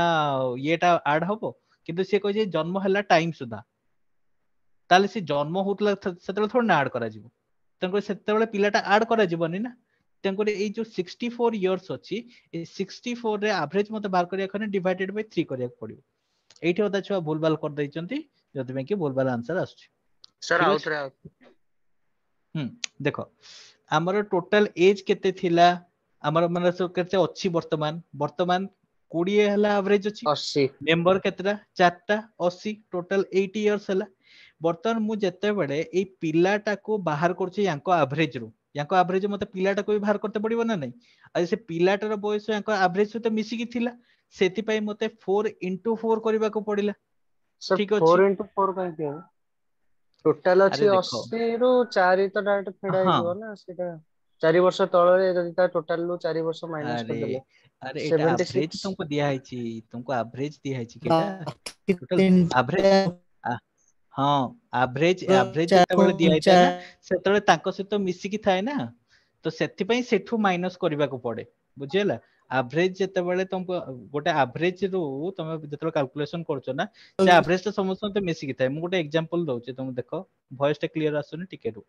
Speaker 1: ଇଏଟା ଆଡ ହବ, କିନ୍ତୁ ସେ କହିଛି ଜନ୍ମ ହେଲା ଟାଇମ ସୁଦ୍ଧା, ତାହେଲେ ସେ ଜନ୍ମ ହଉଥିଲା ସେତେବେଳେ ଥୋड़ी ନା ଆଡ କରାଯିବ, ତେଣୁକରି ସେତେବେଳେ ପିଲାଟା ଆଡ କରାଯିବନି ନା। ତେଣୁକରି ଏଇ ଯୋଉ 64 ଇୟର୍ସ ଅଛି, ଏ 64 ରେ ଆଭରେଜ ମତେ ବାହାର କରିବାକୁ ଡିଭାଇଡେଡ ବାଇ 3 କରିବାକୁ ପଡିବ। ଏଇଠି ଅଧା ଛୁଆ ଭୁଲଭାଲ କରିଦେଇଛନ୍ତି, ଯୋଉଥିପାଇଁ କି ଭୁଲଭାଲ ଆନ୍ସର ଆସୁଛି।
Speaker 2: ସାର୍
Speaker 1: ଠିକ ଅଛି,
Speaker 2: ଆଉଥରେ
Speaker 1: ଦେଖ ଆମର ଟୋଟାଲ ଏଜ କେତେ ଥିଲା, ଆମର ମାନେ କେତେ ଅଛି ବର୍ତ୍ତମାନ, ବର୍ତ୍ତମାନ 20 ହେଲା ଆଭରେଜ ଅଛି,
Speaker 2: 80
Speaker 1: ମେମ୍ବର କେତେଟା 4ଟା, 80 ଟୋଟାଲ 80 ଇୟର୍ସ ହେଲା। ବର୍ତ୍ତମାନ ମୁଁ ଯେତେବେଳେ ଏଇ ପିଲାଟାକୁ ବାହାର କରୁଛି ୟାଙ୍କ ଆଭରେଜ ରୁ, ୟାଙ୍କ ଆଭରେଜ ମତେ ପିଲାଟାକୁ ବି ବାହାର କରତେ ପଡିବ ନା ନାଇଁ, ଆଉ ସେ ପିଲାଟାର ବୟସ ୟାଙ୍କ ଆଭରେଜ ସହିତ ମିଶିକି ଥିଲା, ସେଥିପାଇଁ ମତେ 4 into 4 କରିବାକୁ ପଡିଲା।
Speaker 2: ସାର୍
Speaker 1: ଠିକ ଅଛି,
Speaker 2: 4 into 4 କାହିଁକି ହବ? ଟୋଟାଲ
Speaker 1: ଆରେ
Speaker 2: ଅଛି
Speaker 1: ଦେଖ
Speaker 2: 80 ରୁ 4 ତ ଡାଇରେକ୍ଟ ଫେଡା
Speaker 1: ହଁ
Speaker 2: ହେଇଯିବ ନା, ସେଇଟା 4 ବର୍ଷ ତଳରେ ଯଦି ତା ଟୋଟାଲ ରୁ 4 ବର୍ଷ ମାଇନସ
Speaker 1: ଆରେ
Speaker 2: କରିଦେଲେ
Speaker 1: ଆରେ ଏଇଟା ଆଭରେଜ
Speaker 2: 76।
Speaker 1: ତୁମକୁ ଦିଆ ହେଇଛି, ତୁମକୁ ଆଭରେଜ ଦିଆ ହେଇଛି କି ଏଇଟା
Speaker 3: ବାକି
Speaker 1: ଟୋଟାଲ ଆଭରେଜ।
Speaker 3: ତିନିଟା
Speaker 1: ହଁ ଆଭରେଜ, ଆଭରେଜ
Speaker 3: ଚାକୁ
Speaker 1: ଯେତେବେଳେ ଦିଆ ହେଇଥାଏ ନା ସେତେବେଳେ ତାଙ୍କ ସହିତ ମିଶିକି ଥାଏ ନା, ତ ସେଥିପାଇଁ ସେଠୁ ମାଇନସ କରିବାକୁ ପଡେ, ବୁଝିହେଲା। ଆଭରେଜ ଯେତେବେଳେ ତମକୁ ଗୋଟେ ଆଭରେଜ ରୁ ତମେ ଯେତେବେଳେ କାଲକୁଲେସନ କରୁଛ ନା, ସେ ଆଭରେଜ ଟା ସମସ୍ତଙ୍କ ସହିତ ମିଶିକି ଥାଏ। ମୁଁ ଗୋଟେ ଏକ୍ସାମ୍ପଲ ଦଉଛି ତମକୁ, ଦେଖ ଭଏସ ଟା କ୍ଲିୟର ଆସୁନି ଟିକେ ରୁ,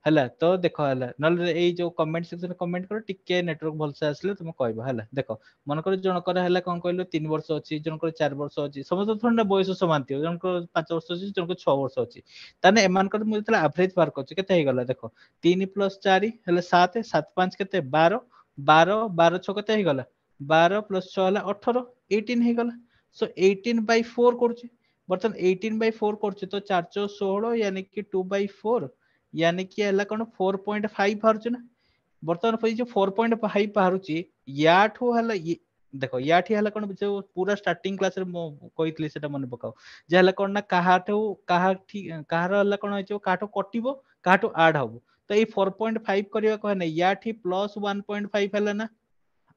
Speaker 1: ହେଲା ତ ଦେଖ ହେଲା, ନହେଲେ ଏଇ ଯୋଉ କମେଣ୍ଟ ସେକ୍ସନରେ କମେଣ୍ଟ କର, ଟିକେ ନେଟୱାର୍କ ଭଲସେ ଆସିଲେ ତମେ କହିବ ହେଲା। ଦେଖ ମନେକର ଜଣଙ୍କର ହେଲା କଣ କହିଲ 3 ବର୍ଷ ଅଛି, ଜଣଙ୍କର 4 ବର୍ଷ ଅଛି, ସମସ୍ତଙ୍କ ଥୋଡି ନା ବୟସ ସମାନ ଥିବ, ଜଣଙ୍କର 5 ବର୍ଷ ଅଛି, ଜଣଙ୍କର 6 ବର୍ଷ ଅଛି, ତାହେଲେ ଏମାନଙ୍କର ମୁଁ ଯେତେବେଳେ ଆଭରେଜ ବାହାର କରୁଛି କେତେ ହେଇଗଲା, ଦେଖ 3 + 4 ହେଲେ 7, 7 × 5 କେତେ 12, 12 12 6 କେତେ ହେଇଗଲା 12 + 6 ହେଲା 18, 18 ହେଇଗଲା। ସो 18/4 କରୁଛି, ବର୍ତ୍ତମାନ 18/4 କରୁଛି ତ 4 × 16 यानी कि 2/4, यानी कि ହେଲା କଣ 4.5 ବାହାରୁଛି ନା। ବର୍ତ୍ତମାନ ଏଇ ଯୋଉ 4.5 ବାହାରୁଛି, ୟାଠୁ ହେଲା ଦେଖ ୟାଠି ହେଲା କଣ, ଯୋଉ ପୁରା ଷ୍ଟାର୍ଟିଂ କ୍ଲାସରେ ମୁଁ କହିଥିଲି ସେଟା ମନେ ପକାଅ, ଯେ ହେଲା କଣ ନା କାହାଠୁ କାହାର ହେଲା କଣ ହେଇଯିବ, କାହାଠୁ କଟିବ, କାହାଠୁ ଆଡ ହବ, ତ ଏଇ 4.5 କରିବାକୁ ହେଲେ ୟାଠି +1.5 ହେଲା ନା,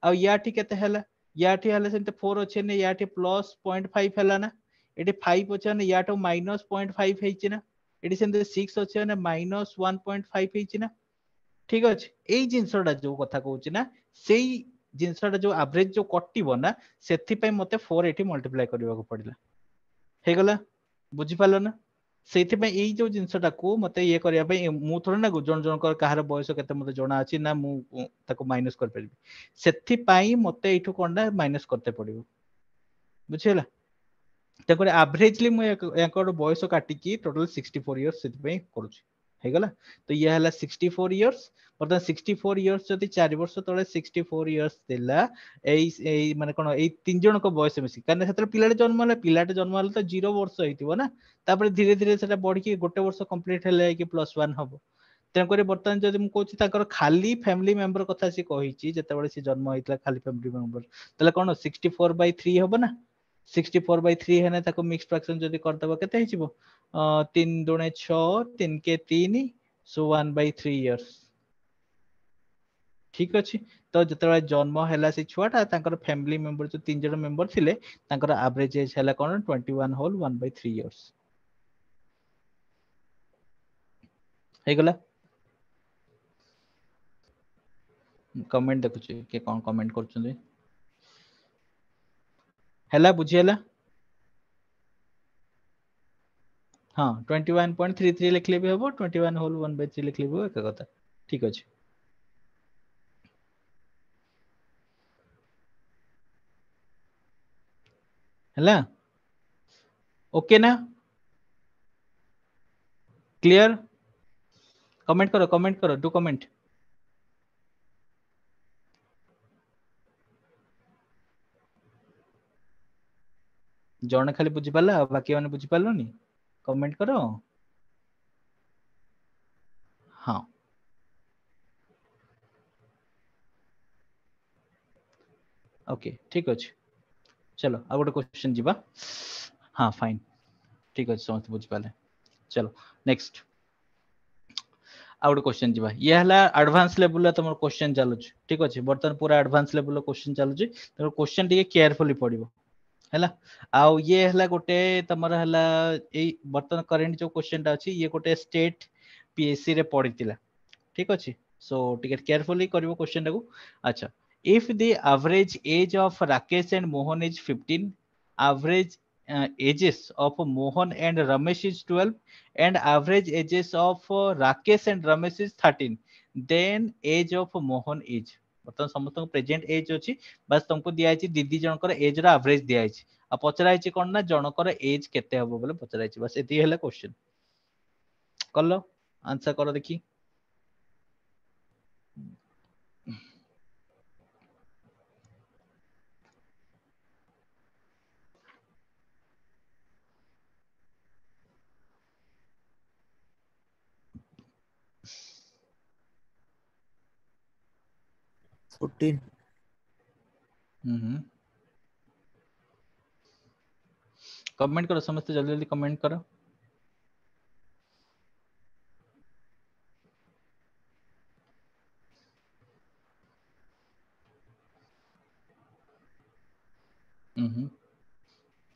Speaker 1: ଆଉ ୟାଠି କେତେ ହେଲା, ୟାଠି ହେଲା ସେମିତି 4 ଅଛି ନା, ୟାଠି +0.5 ହେଲା ନା, ଏଠି 5 ଅଛି ନା, ୟାଠୁ -0.5 ହେଇଛି ନା, ଏଠି ସେମିତି 6 ଅଛି ନା -1.5 ହେଇଛି ନା। ଠିକ ଅଛି, ଏଇ ଜିନିଷଟା ଯୋଉ କଥା କହୁଛି ନା, ସେଇ ଜିନିଷଟା ଯୋଉ ଆଭରେଜ ଯୋଉ କଟିବ ନା, ସେଥିପାଇଁ ମତେ 4 ଏଠି ମଲ୍ଟିପ୍ଲାଏ କରିବାକୁ ପଡିଲା। ହେଇଗଲା, ବୁଝିପାରିଲ ନା। ସେଇଥିପାଇଁ ଏଇ ଯୋଉ ଜିନିଷଟାକୁ ମତେ ଇଏ କରିବା ପାଇଁ, ମୁଁ ଥୋଡି ନା ଜଣ ଜଣଙ୍କର କାହାର ବୟସ କେତେ ମତେ ଜଣା ଅଛି ନା, ମୁଁ ତାକୁ ମାଇନସ କରିପାରିବି, ସେଥିପାଇଁ ମତେ ଏଇଠୁ କଣ ନା ମାଇନସ କରତେ ପଡିବ, ବୁଝିହେଲା। ତେଣୁକରି ଆଭରେଜଲି ମୁଁ ୟାଙ୍କର ବୟସ କାଟିକି ଟୋଟାଲ 64 ଇୟର୍ସ ସେଥିପାଇଁ କରୁଛି। ହେଇଗଲା, ତ ଇଏ ହେଲା 64 ଇୟର୍ସ। ବର୍ତ୍ତମାନ 64 ଇୟର୍ସ ଯଦି 4 ବର୍ଷ ତଳେ 64 ଇୟର୍ସ ଥିଲା, ଏଇ ମାନେ କଣ, ଏଇ 3 ଜଣଙ୍କ ବୟସ ମିଶିକି, କାରଣ ସେତେବେଳେ ପିଲାଟେ ଜନ୍ମ ହେଲା, ପିଲାଟେ ଜନ୍ମ ହେଲେ ତ 0 ବର୍ଷ ହେଇଥିବ ନା, ତାପରେ ଧୀରେ ଧୀରେ ସେଟା ବଢିକି 1 ବର୍ଷ କମ୍ପ୍ଲିଟ ହେଲେ କି +1 ହବ। ତେଣୁକରି ବର୍ତ୍ତମାନ ଯଦି ମୁଁ କହୁଛି ତାଙ୍କର ଖାଲି ଫ୍ୟାମିଲି ମେମ୍ବର କଥା ସେ କହିଛି, ଯେତେବେଳେ ସେ ଜନ୍ମ ହେଇଥିଲା ଖାଲି ଫ୍ୟାମିଲି ମେମ୍ବର, ତାହେଲେ କଣ 64/3 ହବ ନା। 64/3 ହେଲେ ତାକୁ ମିକ୍ସ ଫ୍ରାକ୍ସନ ଯଦି କରିଦବ କେତେ ହେଇଯିବ, 3 ଦୁଣେ 6, 3 କେ 3, so 1/3 ଇୟର୍ସ। ଠିକ ଅଛି, ତ ଯେତେବେଳେ ଜନ୍ମ ହେଲା ସେ ଛୁଆଟା, ତାଙ୍କର ଫ୍ୟାମିଲି ମେମ୍ବର ଯୋଉ 3 ଜଣ ମେମ୍ବର ଥିଲେ, ତାଙ୍କର ଆଭରେଜ ଏଜ ହେଲା କଣ 21 ହୋଲ 1/3 ଇୟର୍ସ। ହେଇଗଲା। କମେଣ୍ଟ ଦେଖୁଛି କିଏ କଣ କମେଣ୍ଟ କରୁଛନ୍ତି, ହେଲା ବୁଝି ହେଲା। ହଁ 21.33 ଲେଖିଲେ ବି ହବ, 21 ହୋଲ 1/3 ଲେଖିଲେ ବି ଏକା କଥା। ଠିକ ଅଛି, ହେଲା ଓକେ ନା, କ୍ଲିयर। କमेंट करो डू कमेंट। जड़े खाली बुझीपारा, बाकी मैंने बुझीपार्लनि, कमेंट करो। हाँ ओके ठीक अच्छे, चलो आ गोटे क्वेश्चन जीवा। हाँ फाइन ठीक अच्छे, समस्त बुझीपारे। चलो नेक्स्ट आ गोटे क्वेश्चन जीवा, ये हला एडवांस लेवल तुम क्वेश्चन चलुच। ठीक अच्छे, बर्तमान पूरा एडवांस लेवल क्वेश्चन चलुच, तो क्वेश्चन टी केयरफुली पढ़ो है। आउ ये है गोटे तुम है बर्तमान करेन्ट जो क्वेश्चन अच्छी, ये गोटे स्टेट पीएससी रे पड़ी। ठीक अच्छे, सो टिके केयरफुली करिवो क्वेश्चन टाको। अच्छा If the average age of Rakesh and Mohan is 15, average ages of Mohan and Ramesh is 12, and average ages of Rakesh and Ramesh is 13, then age of Mohan is ବର୍ତ୍ତମାନ ସମସ୍ତଙ୍କ present age ଅଛି ବାସ୍ ତମକୁ ଦିଆଯାଇଛି ଦିଦି ଜଣଙ୍କର age ର average ଦିଆଯାଇଛି ଆଉ ପଚରା ହେଇଛି କଣ ନା ଜଣଙ୍କର ଏଜ୍ କେତେ ହବ ବୋଲି ପଚରା ହେଇଛି ବାସ୍ ଏତିକି ହେଲା କ୍ୱେଶ୍ଚନ କଲ ଆନ୍ସର କର ଦେଖି कमेंट करो समस्त जल्दी जल्दी कमेंट करो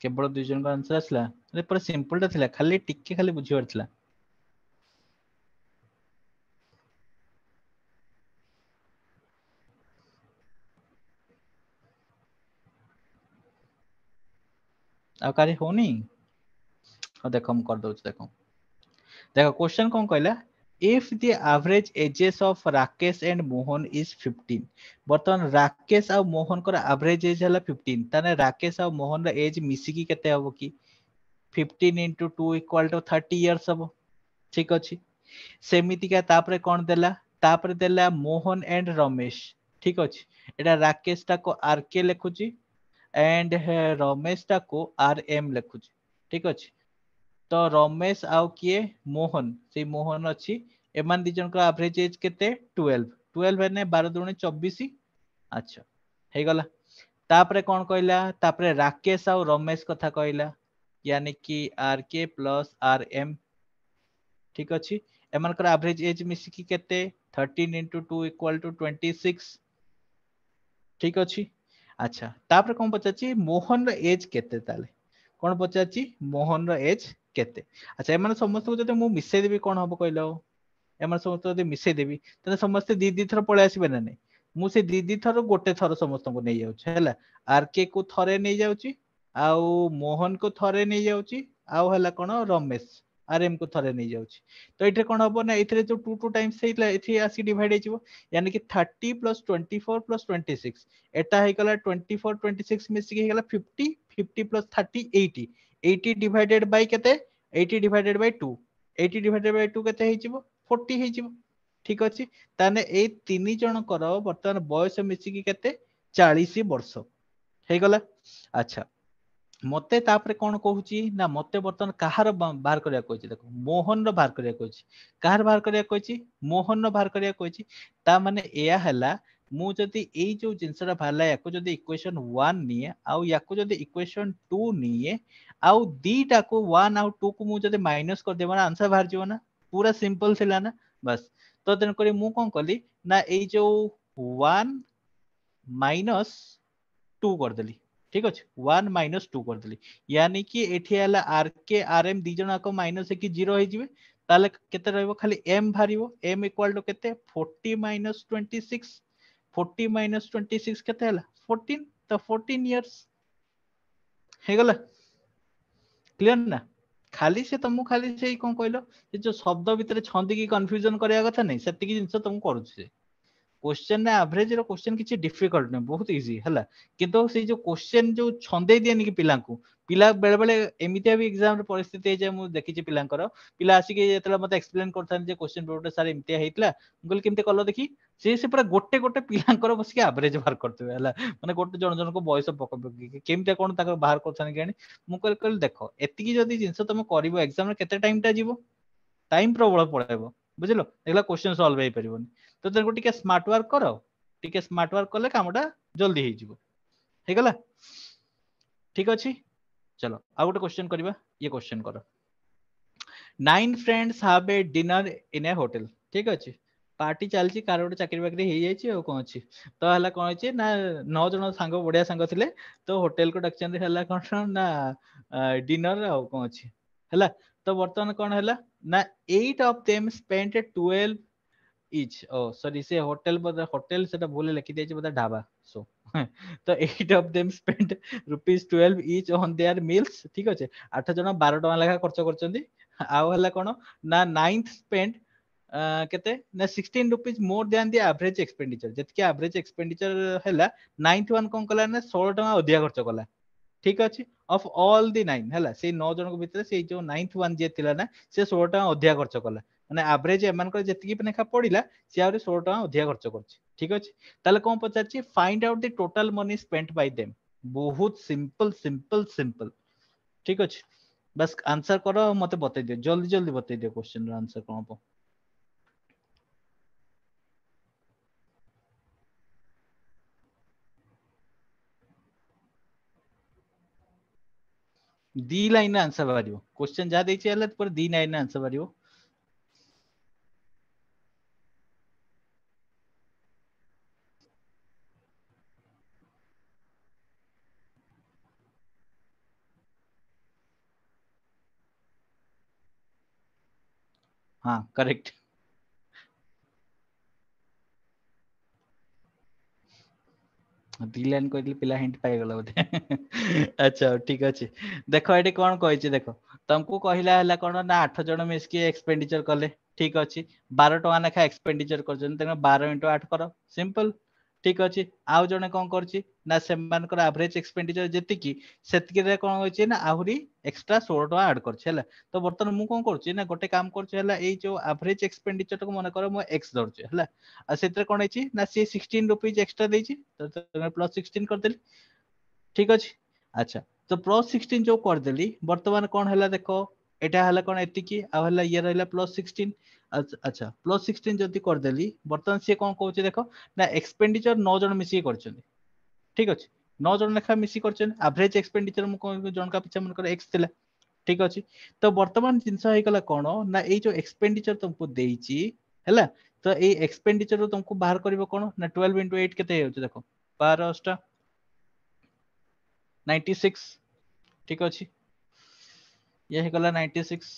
Speaker 1: केवल दुई जन का आंसर आसला अरे पूरा सिंपल टा थिला खाली टिके खाली बुझिबार थिला आ कारी होनी हाँ देखो हम कर दउछ देखो देखो क्वेश्चन कौन कहला if the average ages of Rakesh and Mohan is 15 बर्तमान राकेश आ मोहन को एवरेज एज हला 15 ताने राकेश आ मोहन रा एज मिसी की केते हबो की 15 into 2 equal to 30 years हबो ठीक अछि सेमिति का तापरे कोन देला तापरे देला मोहन एंड रमेश ठीक अछि एटा राकेश ता को आरके लिखुची एंड रमेश ता को आरएम लिखुची ठीक अछि तो रमेश आउ किए मोहन से मोहन अछि एमान दि जन को एवरेज एज केते 12 12 ने 12 दुने 24 अच्छा हे गला तापरे कोन कहला तापरे राकेश आउ रमेश कथा कहला यानी कि आरके प्लस आरएम ठीक अछि एमान कर एवरेज एज मिसी की केते 13 into 2 equal to 26 ठीक अछि अच्छा तापरे कोन पचाची मोहन रा एज केते ताले कोन पचाची मोहन रा एज केते अच्छा एमान समस्त को जते मु मिसे देबी कोन हबो कहलो एमान समस्त जते मिसे देबी तने समस्त दी दी थर पळे आसीबे ना नै मु से दी दी थर गोटे थर समस्त को नै जाउछ हैला आरके को थरे नै जाउची आउ मोहन को थरे नै जाउची आउ हला कोन रमेश आरएम को थरे नै जाउची तो एठे कोन हबो ना एथरे जो 2 2 टाइम्स हेइला एथि आसी डिवाइड हेजिवो यानी कि 30 plus 24 plus 26 एटा हे गला 24 26 मिसी के हे गला 50 50 plus 30 80 80 डिवाइडेड बाय केते 80 डिवाइडेड बाय 2 80 डिवाइडेड बाय 2 केते हेजिवो 40 हेजिवो ठीक अछि ताने ए तीन जण कर वर्तमान बयस मिसी की केते 40 वर्ष हे गला अच्छा मते तापरे कोन कहूची ना मते बर्तन कहार बाहर करिया कहूची देखो मोहन रो बाहर करिया कहूची कहार बाहर करिया कहूची मोहन रो बाहर करिया कहूची ता माने एया हला मु जदी एई जो जिंसरा भाला याको जदी इक्वेशन 1 निए आउ याको जदी इक्वेशन 2 निए आउ दीटा को 1 आउ 2 को मु जदी माइनस कर देबा आंसर बाहर जीवो ना पूरा सिंपल थिला ना बस तो तेन करी मु कोन कली ना एई जो 1 माइनस 2 कर देली ठीक अछि 1 माइनस 2 कर देली यानी कि एठी हला आर के आर एम दी जणा को माइनस की 0 होई जिवे ताले केते रहइबो खाली m भारिबो m इक्वल टू केते 40 माइनस 26 40 माइनस 26 केते हला 14 तो 14 इयर्स हे गला क्लियर ना खाली से तुमको खाली से कोन कहलो जो शब्द भीतर छंदी की कंफ्यूजन करिया कथा नै सेति की जिंस तुमको करू छे क्वेश्चन ना एवरेज रो क्वेश्चन किछि डिफिकल्ट नै बहुत इजी हला किंतु से जो क्वेश्चन जो छंदे दियनि कि पिला को पिला बेले बेले एमितिया भी एग्जाम रे परिस्थिति जे मु देखि छि पिलांकर पिला आसी के जेतला मते एक्सप्लेन करथान जे क्वेश्चन पेपर सार एमितिया हेतला गुल केमते कलो देखि से पूरा गोटे गोटे पिलांकर बस के एवरेज बाहर करथबे हला माने गोटे जन जन को बयस पक केमते कोन ताकर बाहर करथान केनी मु कहल देखो एति की जदी जिंस तुम करबो एग्जाम रे केते टाइम टा जीवो टाइम प्रबल पळेबो बुझिलो देखला क्वेश्चन सॉल्व हे परिबोनी तो तेनको टिके स्मार्ट वर्क करो टिके स्मार्ट वर्क कले कामटा जल्दी हे जिवो हे गला ठीक अछि चलो आ गोटे क्वेश्चन करबा ये क्वेश्चन करो 9 friends have a dinner in A hotel ठीक अछि पार्टी चलची कार गोटे चाकरी बाकरी हे जायछि ओ कोन अछि तो हला कोन अछि ना 9 जण संग बढ़िया संग थिले तो होटल को डकचंद हला कोन ना डिनर आ कोन अछि हला तो वर्तमान कोन हला ना 8 of them spent 12 each, oh sorry से hotel बोले hotel सेटा भूल लिखि देछि बोले ढाबा, so तो 8 of them spent rupees 12 each on their meals, ठीक अछि 8 जण 12 टका लेखा खर्च करछन्ती। आउ हला कोन ना 9th spent केते ना 16 rupees more than the average expenditure, जतके average expenditure हला 9th वन कोन कला ना 16 टका अधिया खर्च कला, ठीक अछि ऑफ ऑल दी 9 हला से 9 जण को भितर से जो 9th वन जे थिला ना से 16 टका अधिया खर्च कला, माने एवरेज एमान को जतकी लेखा पडिला से आउरी 16 टका अधिया खर्च करछि, ठीक अछि। ताले कोन पचारछि find out the total money spent by them, बहुत सिंपल सिंपल सिंपल, ठीक अछि। बस आंसर करो मते बतै दियो, जल्दी जल्दी बतै दियो क्वेश्चन रो आंसर कोन हो। दी लाइन आंसर बारियो, क्वेश्चन जा दैछि हला पर दी लाइन आंसर बारियो। हाँ करेक्ट। दी लाइन कहली पिला हिंट पाई गला बोधे अच्छा ठीक अछि। देखो एठी कोन कहैछि देखो तुमको कहिला हला कोन ना 8 जण मिसकी एक्सपेंडिचर कले, ठीक अछि 12 टका लेखा एक्सपेंडिचर करछन, तेना 12 * 8 करो सिंपल, ठीक अछि। आउ जणे कोन करछि ना सेमानकर एवरेज एक्सपेंडिचर जेतिकी सेतकी रे कोन होइछि ना आहुरी एक्स्ट्रा 16 टका ऐड करछि हला। तो बर्तन मु कोन करछि ना गोटे काम करछि हला, एई जो एवरेज एक्सपेंडिचर को मन करो मु x धरछि हला, आ सेतरे कोन होइछि ना से 16 रुपीज एक्स्ट्रा देछि तो तमे प्लस 16 कर देली, ठीक अछि। अच्छा तो प्लस 16 जो कर देली वर्तमान कोन हला देखो एटा हला कोन एतिकी आ हला ये रहला प्लस 16। अच्छा प्लस 16 जति कर देली वर्तमान से कोन कहउछि देखो ना एक्सपेंडिचर 9 जण मिसी करछन, ठीक अछि 9 जण लेखा मिसी करछन, एवरेज एक्सपेंडिचर मु कोन जनका पिछा मन कर x थिला, ठीक अछि। तो वर्तमान जिंस हे गला कोन ना ए जो एक्सपेंडिचर तुमको देइछि हैला, तो ए एक्सपेंडिचर रो तुमको बाहर करबो कोन ना 12 * 8 केते होउछि देखो 12 * 8 96, ठीक अछि। ये हे गला 96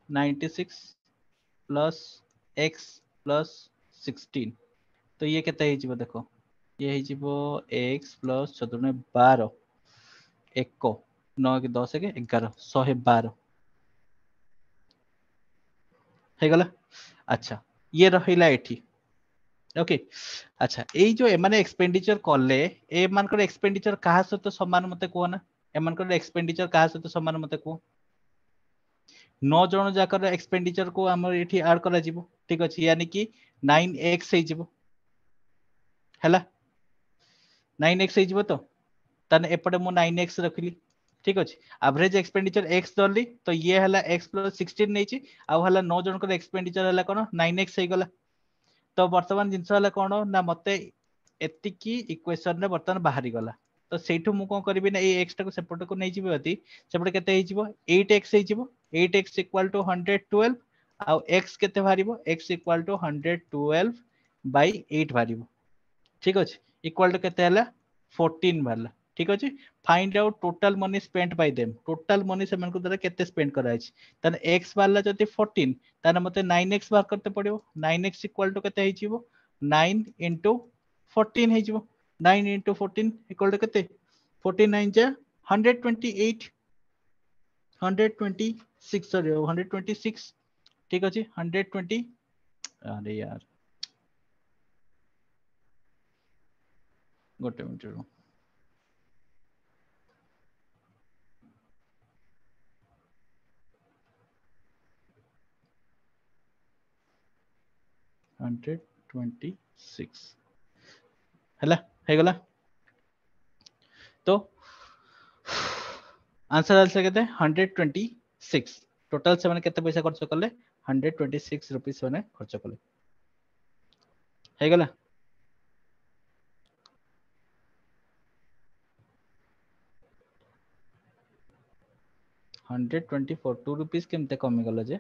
Speaker 1: 96 प्लस x प्लस 16, तो ये केते हे जिवो देखो ये हे जिवो x प्लस 14 12 1 9 के 10 के 11 112 हे गला। अच्छा ये रहिला एठी, ओके। अच्छा एई जो एमाने एक्सपेंडिचर कले ए मानकर एक्सपेंडिचर कहा सहित समान मते को ना, एमानकर एक्सपेंडिचर कहा सहित समान मते को 9 जण जाकर एक्सपेंडिचर को हमर एठी ऐड करा जिवो, ठीक अछि यानी कि 9x हे जिवो हैला 9x हे जिवो तो तने एपटे मु 9x रखली, ठीक अछि। एवरेज एक्सपेंडिचर x धरली तो ये हला x + 16 नैछि आ हला 9 जण को एक्सपेंडिचर हला कोन 9x हे गला। तो वर्तमान जिंस हला कोन ना मते एतिकी इक्वेशन रे वर्तमान बाहरी गला, तो सेठु मु कोन करबी ना ए x टा को सेपट को नै जिबो अति सेपटे केते हे जिवो 8x हे जिवो 8x = 112 आ x केते भारिबो x = 112 / 8 भारिबो, ठीक अछि इक्वल टू केते हला 14 भरला, ठीक अछि। Find out total money spent by them, total money से मन को द्वारा केते स्पेंड करा अछि तने x वाला जति 14 तने मते 9x बार करते पड़िबो, 9x = केते हे जिवो 9 * 14 हे जिवो 9 * 14 = केते 14 9 जा 128 126 सॉरी 126, ठीक अछि 120 अरे यार गोटे मिनिट रो 126 हैला हे गला। तो आंसर आल्सो केते 126, टोटल से माने केते पैसा खर्च करले 126 रुपीस माने खर्च करले हे गला। 124 2 रुपीस केमते कमी गला जे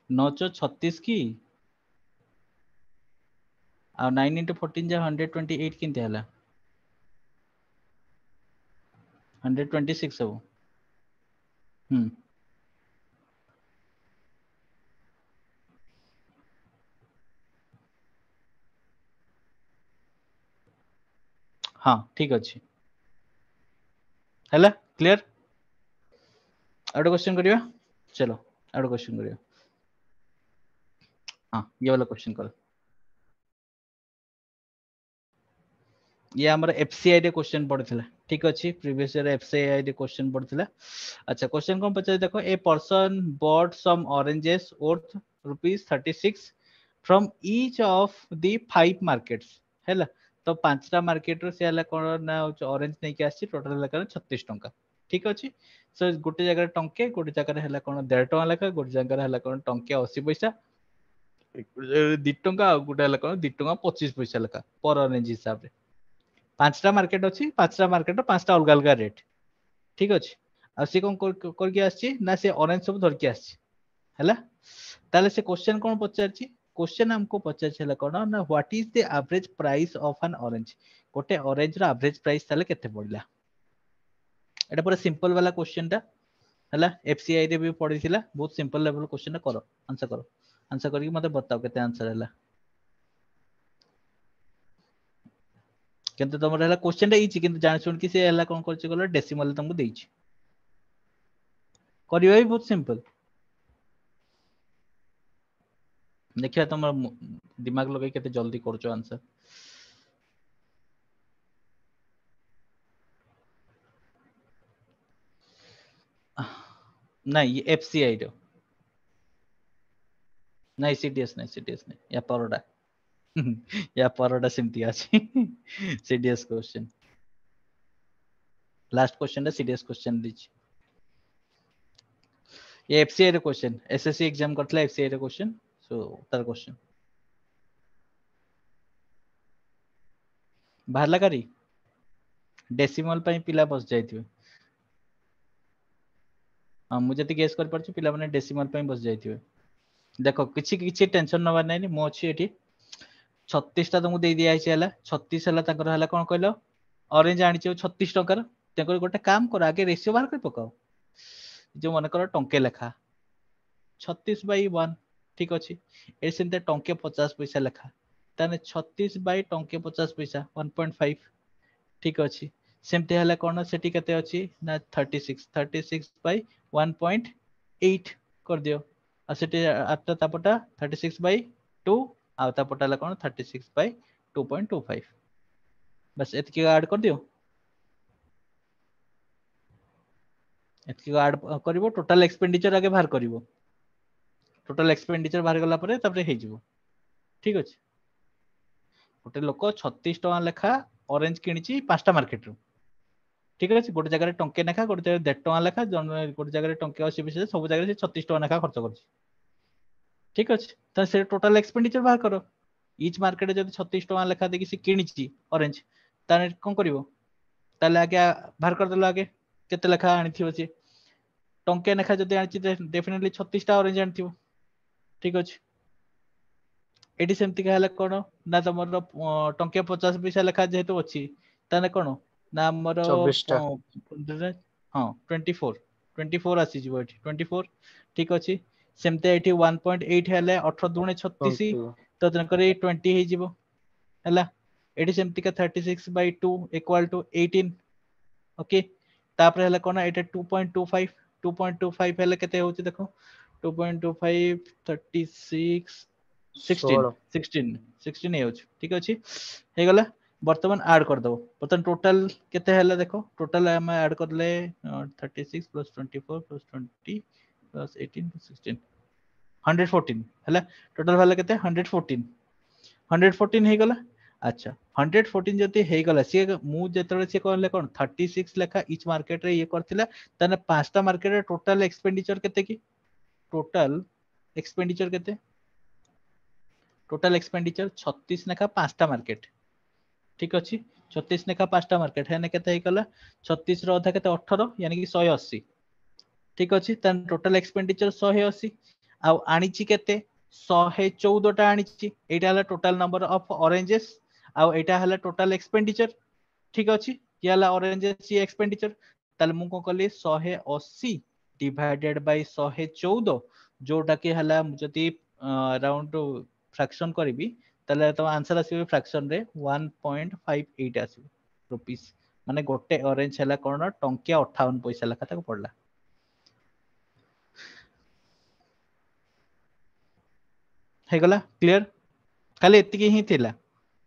Speaker 1: 936 की आ 9 * 14 जा 128 किनते हला 126 सब हम्म हाँ ठीक अच्छे है क्लियर आउट क्वेश्चन करिया चलो आउट क्वेश्चन करिया हाँ ये वाला क्वेश्चन करो ये हमर एफसीआई रे क्वेश्चन पड़थिला ठीक अछि प्रीवियस ईयर एफसीआई रे क्वेश्चन पड़थिला अच्छा क्वेश्चन कोन पचार देखो a person bought some oranges worth ₹36 from each of the 5 markets हैला तो पांचटा मार्केट रो से हला कोन ना ऑरेंज नै के आछि टोटल लेकर 36 टंका ठीक अछि सो गोटे जगह टंके गोटे जगह हला कोन 1.5 टंका लेखा गोटे जगह हला कोन टंके 80 पैसा 2 टंका आ गोटे हला कोन 2 टंका 25 पैसा लेखा पर ऑरेंज हिसाब रे पांचटा मार्केट अछि पांचटा मार्केट पांचटा अलग अलग रेट ठीक अछि आ से कोन करके आछि ना से ऑरेंज सब धर के आछि हैला ताले से क्वेश्चन कोन पचारछि क्वेश्चन हमको पचारछि कोन ना what is the average price of N orange गोटे ऑरेंज रो एवरेज प्राइस ताले केते पड़िला एटा पूरा सिंपल वाला क्वेश्चन टा हैला एफसीआई रे भी पढ़िथिला बहुत सिंपल लेवल क्वेश्चन करो आंसर करके मते बताओ केते आंसर हैला किंतु तमर हैला क्वेश्चन टा इची किंतु जान सुन कि से हैला कोन करछि गलो डेसिमल तुमको देइछि करियो भी बहुत सिंपल देखिया तुम दिमाग लगे केते जल्दी करछो आंसर नहीं ये एफसीआई रो नहीं सीडीएस नहीं या परोडा या परोडा सिमती अछि सीडीएस क्वेश्चन लास्ट क्वेश्चन रे सीडीएस क्वेश्चन दिछि ये एफसीआई रो क्वेश्चन एसएससी एग्जाम करथला एफसीआई रो क्वेश्चन सो तार क्वेश्चन बाहरला करी डेसिमल पई पिला बस जाइथिबे हां मु जति गेस कर परछु पिला माने डेसिमल पई बस जाइथिबे देखो किछि किछि टेंशन नबार नै मु अछि एठी 36 टा तुमको दे दिया है 36 हला ताकर हला कोन कहलो ऑरेंज आनी 36 टंकार ताकर गोटे काम करो आगे रेशियो बाहर कर पकाओ जो मन करो टंके लेखा 36/1 ठीक अछि ए सेंते टंके 50 पैसा लेखा ताने 36 बाय टंके 50 पैसा 1.5 ठीक अछि सेमते हला कोन सेठी केते अछि ना 36 बाय 1.8 कर दियो आ सेठी आटा तापटा 36/2 आ तापटा हला कोन 36/2.25 बस एतकी ऐड कर दियो एतकी ऐड करिवो टोटल एक्सपेंडिचर आगे बाहर करिवो टोटल एक्सपेंडिचर बाहर गला परे तबरे हे जिवो ठीक अछि गोटे लोक 36 टका लेखा ऑरेंज किनिची पांचटा मार्केट रो ठीक अछि गोटे जगह टंके नेखा गोटे जगह 1.5 टका लेखा गोटे जगह टंके 80 पैसा सब जगह 36 टका नेखा खर्च करछि ठीक अछि त से टोटल एक्सपेंडिचर बाहर करो इच मार्केट जब 36 टका लेखा देखि से किनिची ऑरेंज ताने कोन करिवो ताले आगे बाहर कर देलो आगे केते लेखा आनी थिवो से टंके नेखा जदि आनी डेफिनेटली 36 टा ऑरेंज आनी थिवो ठीक अछि एटी सेमति कहला कोन ना तमर टंके 50 पैसा लेखा जेहेतु अछि ताने कोन ना हमर
Speaker 2: 24 टा
Speaker 1: हां 24 आसी जिवो एठी 24 ठीक अछि सेमते एठी 1.8 हेले 18 दुणे 36
Speaker 2: 20
Speaker 1: तो तनकरे 20 हे जिवो हला एठी सेमति का 36/2 इक्वल टू 18 ओके तापर हला कोन एटा 2.25 2.25 हेले केते होची देखो 2.25 36 16
Speaker 2: 16
Speaker 1: 16 16 हे होची ठीक अछि हे गला वर्तमान ऐड कर दो वर्तमान टोटल केते हैला देखो टोटल हम ऐड करले 36 प्लस 24 प्लस 20 प्लस 18 प्लस 16 114 हैला टोटल वाला केते 114 हे गला अच्छा 114 जति हे गला से मु जेतले से कहले कोन 36 लेखा इच मार्केट रे ये करथिला तने पांचटा मार्केट रे टोटल एक्सपेंडिचर केते की टोटल एक्सपेंडिचर केते टोटल एक्सपेंडिचर 36 लेखा पांचटा मार्केट ठीक अछि 36 लेखा पांचटा मार्केट हेने केते हे गला 36 रो अधा केते 18 यानी कि 180 ठीक अछि तन टोटल एक्सपेंडिचर 180 आ आनिची केते 114 टा आनिची एटा हला टोटल नंबर ऑफ ऑरेंजेस आ एटा हला टोटल एक्सपेंडिचर ठीक अछि ये हला ऑरेंजेस सी एक्सपेंडिचर ताले मु को कली 180 डिवाइडेड बाय 114 जोटा कि हला जदी अराउंड फ्रैक्शन करबी तले तो आंसर आसीबे फ्रैक्शन रे 1.58 आसीबे रुपीस माने गोटे ऑरेंज हला कोन टंकिया 58 पैसा लेखा तक पड़ला हे गला क्लियर खाली एतिकी ही थिला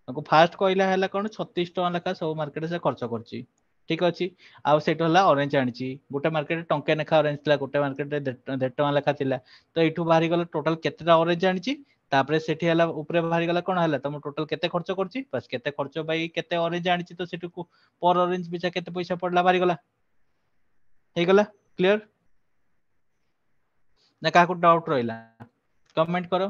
Speaker 1: को फास्ट कहला हला कोन 36 टका लेखा सब मार्केट से खर्च करची ठीक अछि आ सेट हला ऑरेंज आनिची गोटे मार्केट टंके लेखा ऑरेंज थिला गोटे मार्केट रे 1.5 टका लेखा थिला तो एठू बाहरी गला टोटल केतेटा ऑरेंज आनिची तापरे सेठी हला ऊपर बाहरी गला कोन हला तम टोटल केते खर्च करची बस केते खर्च बाई केते ऑरेंज आनिची तो सेठू को पर ऑरेंज बिचा केते पैसा पड़ला बाहरी गला हे गला क्लियर ना का को डाउट रहिला कमेंट करो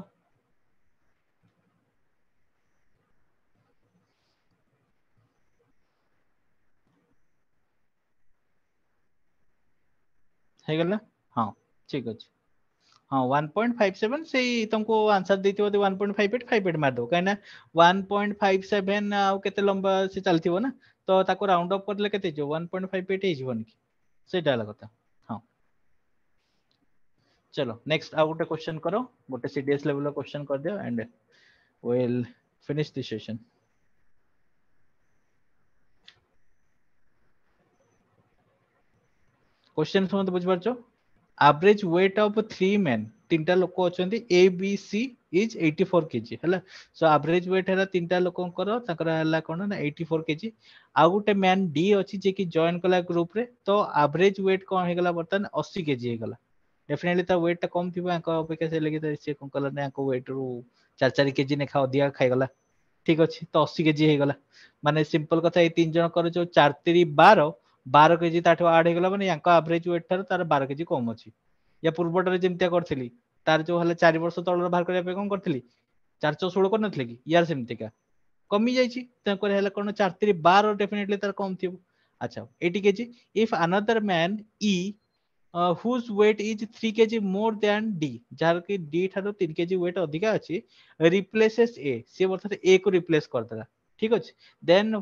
Speaker 1: हे गला हां ठीक अछि हाँ 1.57 से तुमको आंसर देती हो 1.58 58 मार दो कहीं ना 1.57 आउ केते लंबा से चलती हो ना तो ताको राउंड अप करले केते जो 1.58 हे जीवन की सेटा वाला कथा हाँ चलो नेक्स्ट आउ गोटे क्वेश्चन करो गोटे सीडीएस लेवल क्वेश्चन कर दियो and will finish the session question समझ बुझ पारछो average weight of 3 men तीनटा लोक अछंती A B C is 84 KG हला सो एवरेज वेट हला तीनटा लोकंकर ताकर हला कोन ना 84 केजी आ गुटे मैन डी अछि जे कि जॉइन कला ग्रुप रे तो एवरेज वेट कोन हे गला बर्तन 80 केजी हे गला डेफिनेटली ता वेट ता कम थिबो अंक अपेक्षा से लगे से कोन कलर ने अंक वेट रो 4 केजी ने खा दिया खाइ गला ठीक अछि तो 80 केजी हे गला माने सिंपल कथा ए तीन जन कर जो 4 3 12 12 केजी ताठो ऐड हे गला माने यांका एवरेज वेट थार तार 12 केजी कम अछि या पूर्वटर जेमतिया करथिली तार जो हले 4 वर्ष तळर बाहर करिया पे कोन करथिली 416 कर नथले कि यार सेमतिका कमी जाईची त करे हला कोन 4 3 12 डेफिनेटली तार कम थिबो अच्छा 80 KG if another man E whose weight is 3 kg more than d jar की d ठारो 3 kg weight अधिका अछि replaces a से अर्थात a को रिप्लेस कर देला ठीक अछि then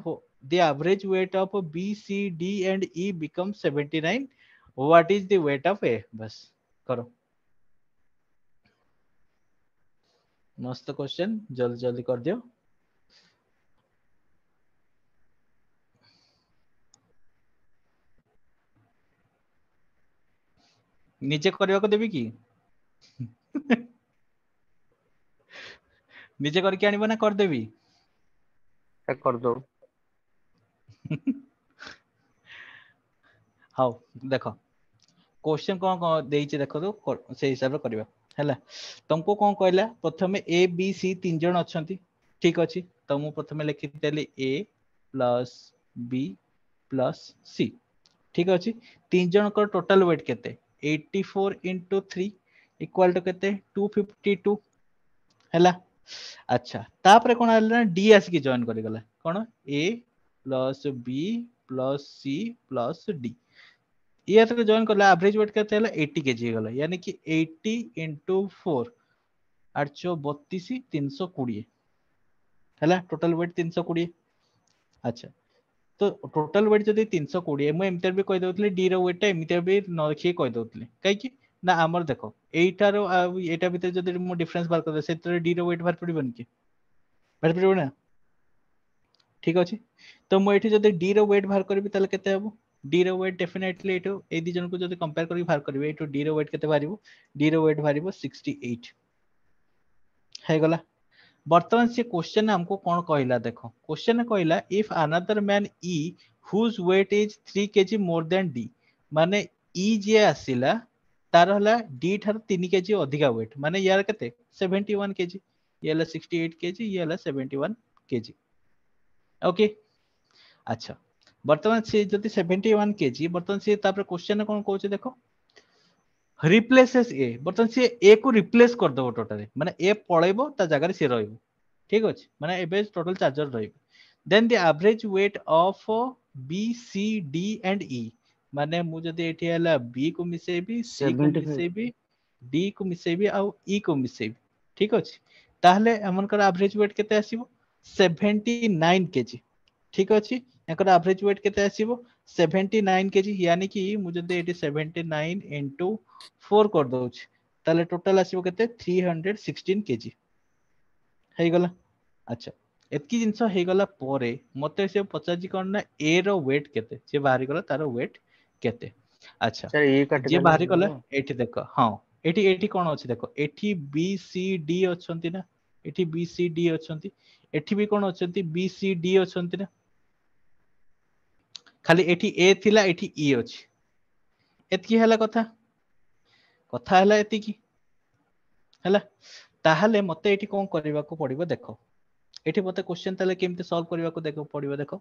Speaker 1: the average weight of b c d and e becomes 79 what is the weight of a बस करो मस्त क्वेश्चन जल्दी जल्दी कर दियो नीचे करबा को देबी की नीचे करके आनिबो ना कर देबी
Speaker 2: कर दो
Speaker 1: हाउ देखो क्वेश्चन कोन कोन देइचे देखो तो से हिसाब रे करबा हैला तुमको कोन कहला प्रथमे ए बी सी तीन जन अछंती ठीक अछि तो मु प्रथमे लिखि देली ए प्लस बी प्लस सी ठीक अछि तीन जन को टोटल वेट केते 84 into 3 इक्वल टू केते 252 हैला अच्छा तापरे कोन आला डी आस की जॉइन करि गला कोन A plus B plus C plus D ये तो जॉइन करला एवरेज वेट केते हला 80 केजी गला यानी कि 80 into 4 832 320 हैला टोटल वेट 320 अच्छा तो टोटल वेट जदी 320 मु एमटर भी कहि दउतले डी रो वेट एमटर भी न रखी कहि दउतले काई कि ना हमर देखो एटा रो एटा भीतर जदी मु डिफरेंस बार कर सेतरे डी रो वेट बार पड़िबन कि बार पड़िबो ना ठीक अछि तो मु एठी जदी डी रो वेट बार करबी तले केते हबो डी रो वेट डेफिनेटली एटो ए दि जन को जदी कंपेयर करी बार करबे एटो डी रो वेट केते बारिबो डी रो वेट बारिबो 68 है गला वर्तमान से क्वेश्चन हमको कौन कहला देखो क्वेश्चन कहला if another man E whose weight is 3 kg more than D माने ई जे आसिला तार हला डी थार 3 केजी अधिका वेट माने यार केते 71 केजी ये हला 68 केजी ये हला 71 केजी ओके अच्छा वर्तमान से जति 71 केजी वर्तमान से तापर क्वेश्चन कौन कहउछ देखो रिप्लेसेस ए बर्तन से ए को रिप्लेस कर दबो टोटली माने ए पळेबो ता जगह रे से रहइबो ठीक अछि माने एबे टोटल चार्जर रहइबो then the average weight of B C D and E माने मु जदी एठी हला बी को मिसेबी सी को
Speaker 2: 75
Speaker 1: मिसेबी डी को मिसेबी आ ई को मिसेबी ठीक अछि ताहले हमनकर एवरेज वेट केते आसीबो 79 केजी ठीक अछि एकर एवरेज वेट केते आसीबो 79 केजी यानी कि मुझे एटी 79 इंटू 4 कर दउछ ताले टोटल आसीबो केते 316 केजी हे गला। अच्छा एतकी जिंस हे गला परे मते से पचाजी कोन ना ए रो वेट केते जे बाहरी गला तार वेट केते। अच्छा
Speaker 2: सर ये
Speaker 1: जे
Speaker 2: काटिदेले
Speaker 1: बाहरी गला
Speaker 2: ହେଇଯିବ।
Speaker 1: एठी देखो हां एठी एठी कोन अछि देखो एठी बी सी डी अछंती ना एठी बी सी डी अछंती एठी भी कोन अछंती बी सी डी अछंती ना खाली एठी ए थिला एठी ई अछि एतकी हला कथा कथा हला एतिकी हला ताहले मते एठी कोन करबाको पड़िबो देखो एठी मते क्वेश्चन ताले केमते सॉल्व करबाको देखो पड़िबो देखो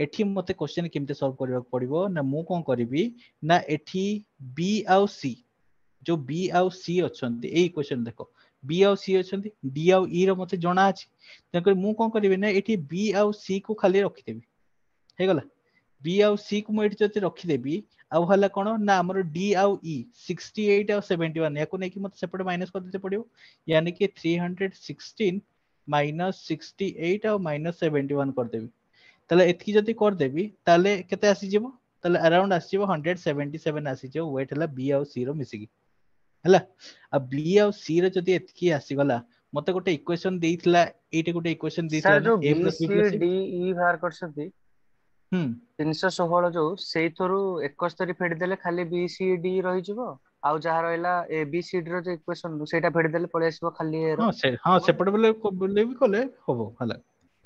Speaker 1: एठी मते क्वेश्चन केमते सॉल्व करबाको पड़िबो ना मु कोन करबी ना एठी बी आउ सी जो बी आउ सी अछंती एई क्वेश्चन देखो बी आउ सी अछंती डी आउ ई रो मते जणा अछि तकर मु कोन करबी ना एठी बी आउ सी को खाली रखि देबी हे गला बी आउ सी को मु एठी जति रखि देबी आउ हला कोन ना हमर डी आउ ई 68 आउ 71 याको नै कि मते सेपटे माइनस कर देते पड़ियो यानी कि 316 माइनस 68 आउ माइनस 71 कर देबी ताले एतकी जति कर देबी ताले केते आसी जेबो ताले अराउंड आसी जेबो 177 आसी जेबो वेट हला बी आउ सी रो मिसिकी हला आ बी आउ सी रो जति एतकी आसी गला मते गोटे इक्वेशन देइथिला एटे गोटे इक्वेशन
Speaker 2: सर
Speaker 1: देइथिला ना
Speaker 2: जो
Speaker 1: a
Speaker 2: B
Speaker 1: + b
Speaker 2: C
Speaker 1: + c
Speaker 2: D E बाहर करछंती
Speaker 1: हम
Speaker 2: 316 जो ସେଇଥରୁ 71 ଫେଡିଦେଲେ ଖାଲି बी सी डी ରହିଯିବ ଆଉ ଯାହା ରହିଲା ए बी सी डी ର जो इक्वेशन ସେଇଟା फेडिदेले पळेइ आसीबो खाली ए रो
Speaker 1: हाँ
Speaker 2: हबो।
Speaker 1: सेपटे बोले भी कले हबो हला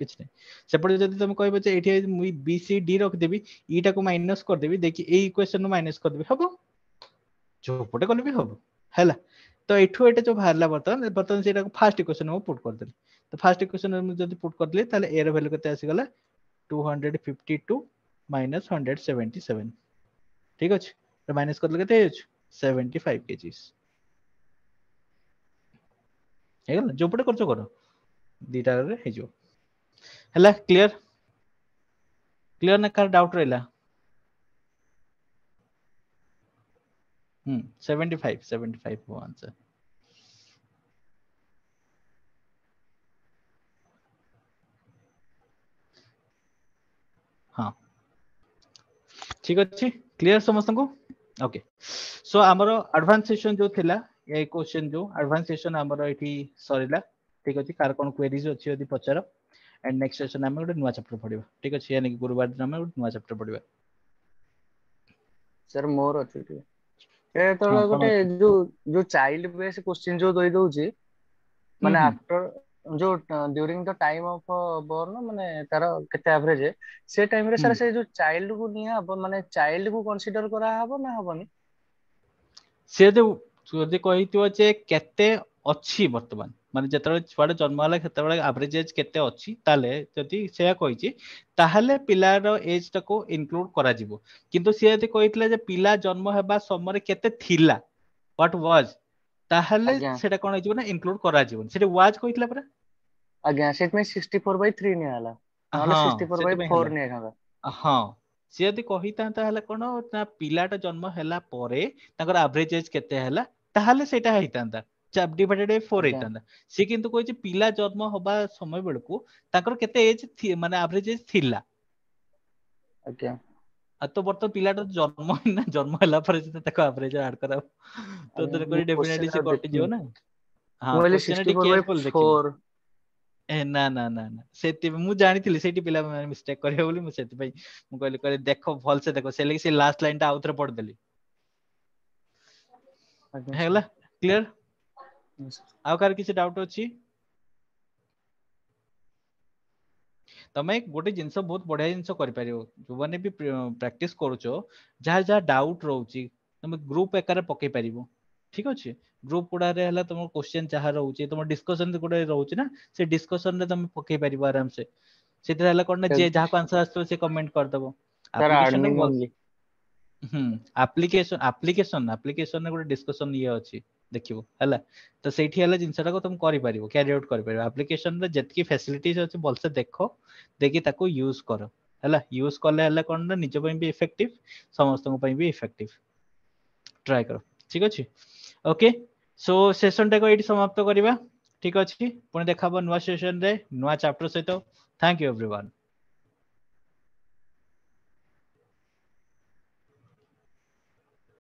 Speaker 1: किछ नै सेपटे जदि तुम कहबो जे एठी मुई बी सी डी रख देबी ईटा को माइनस कर देबी देखि ए इक्वेशन नु माइनस कर देबी हबो जो पटे कले भी हबो हला तो एठु एटा जो बाहरला बर्तन बर्तन सेटा को फर्स्ट इक्वेशन में पुट कर देली तो फर्स्ट इक्वेशन में जदि पुट कर देली ताले ए रो वैल्यू केते आसी गला 252 माइनस 177 ठीक अछि तो माइनस कर केते अछि 75 केजीस हे गला जो पटे करछो करो दीटा रे हे जो हला क्लियर क्लियर ना कार डाउट रहला 75 वो आंसर हाँ ठीक अछि क्लियर समस्त को ओके सो हमर एडवांस सेशन जो थिला ए क्वेश्चन जो एडवांस सेशन हमर एठी सरीला ठीक अछि कार कोन क्वेरीज अछि यदि पचार एंड नेक्स्ट सेशन हम गोटे नुवा चैप्टर पढिबा ठीक अछि यानी कि गुरुवार दिन हम नुवा चैप्टर पढिबा
Speaker 2: सर मोर अछि ए
Speaker 1: हाँ
Speaker 2: तळे
Speaker 1: कौन
Speaker 2: गोटे
Speaker 1: अछि
Speaker 2: जो जो चाइल्ड बेस क्वेश्चन जो दई दउची माने
Speaker 1: हम्म
Speaker 2: आफ्टर जो during the time of burn माने तार केते एवरेज से टाइम रे सर
Speaker 1: हम्म
Speaker 2: से जो चाइल्ड को निया हबो माने चाइल्ड को कंसीडर करा हबो ना हबोनी
Speaker 1: से जदि कहिथियो जे केते अछि वर्तमान माने जेतବେଳେ छुआडे जन्म होला सेतବେଳେ एवरेज एज केते अछि ताले जदि सेया कहिछि ताहले पिलार एज टाको इनक्लूड करा जिवो किंतु से यदि कहितले जे पिला जन्म हेबा समय केते थिला व्हाट वाज ताहले
Speaker 2: आज्ञा
Speaker 1: सेटा कोन हिजिबो ना इनक्लूड करा जिवो सेटा वाज कहितला परा
Speaker 2: आज्ञा सेट में 64/3 निया हला नहले
Speaker 1: हाँ सेते ପାଇଁ ହେଲା
Speaker 2: 64/4 निया हला
Speaker 1: हाँ सी यदि कहितांता हेला कोन ना पिलाटा जन्म ହେଲା ପରେ ତାଙ୍କର एवरेज एज केते ହେଲା ताहले सेटा ହେଇतांता डिवाइडेड बाय 4
Speaker 2: आज्ञा
Speaker 1: ହେଇतांता से किंतु कहै छै पिला जन्म हबा समय बेलको ताଙ୍କର केते एज माने एवरेज एज थिला
Speaker 2: आज्ञा
Speaker 1: आ तो बर्तमान पिलाटा जन्म ना जन्म ହେଲା ପରେ जे ताको एवरेज ऐड करा तो
Speaker 2: आज्ञा
Speaker 1: तेरे
Speaker 2: मु
Speaker 1: कोई डेफिनेटली
Speaker 2: क्वेश्चन
Speaker 1: से
Speaker 2: आ
Speaker 1: कटि
Speaker 2: देखनी
Speaker 1: जिवो ना हाँ
Speaker 2: मु कहली
Speaker 1: क्वेश्चन टी केयरफुल देखिबो
Speaker 2: 64/4
Speaker 1: ए ना ना ना ना सेति मु जानिथिली सेठी पिला मिस्टेक करे बोली मु सेति पई मु कहली करे देखो भल से देखो से लगी से लास्ट लाइन टा आउथरे पढ़ देली
Speaker 2: आज्ञा
Speaker 1: हेला
Speaker 2: सर
Speaker 1: क्लियर
Speaker 2: yes,
Speaker 1: आउ कार किसी डाउट अछि तमे गोटे जिंस बहुत बढ़िया जिंस कर परियो जो माने भी प्रैक्टिस करूचो जहा जहा डाउट रहउची तमे ग्रुप एकारे पके परिबो ठीक अछि ग्रुप गुडा रे हला तुम क्वेश्चन जहा रहउची तुम डिस्कशन गुडा रहउची ना से डिस्कशन रे तमे पके परिबो आराम से सेते हला कोन जे जहा को आंसर आस्तो से कमेंट कर दबो
Speaker 2: सर
Speaker 1: एप्लीकेशन रे
Speaker 2: अर्निंग
Speaker 1: भल
Speaker 2: ओनली
Speaker 1: एप्लीकेशन गोटे डिस्कशन ये अछि देखिबो हला तो सेठी हला जिंसटा को तुम करि परिबो कैरी आउट करि परिबो एप्लीकेशन रे जतकी फैसिलिटीज अछि बोल से देखो देखि ताको यूज करो हला यूज करले हला कोन ना निज पई भी इफेक्टिव समस्त पई भी इफेक्टिव ट्राई करो ठीक अछि ओके सो सेशन टा को एठी समाप्त करिबा ठीक अछि पुणी देखाबो नुवा सेशन रे नुवा चैप्टर सहित थैंक यू एवरीवन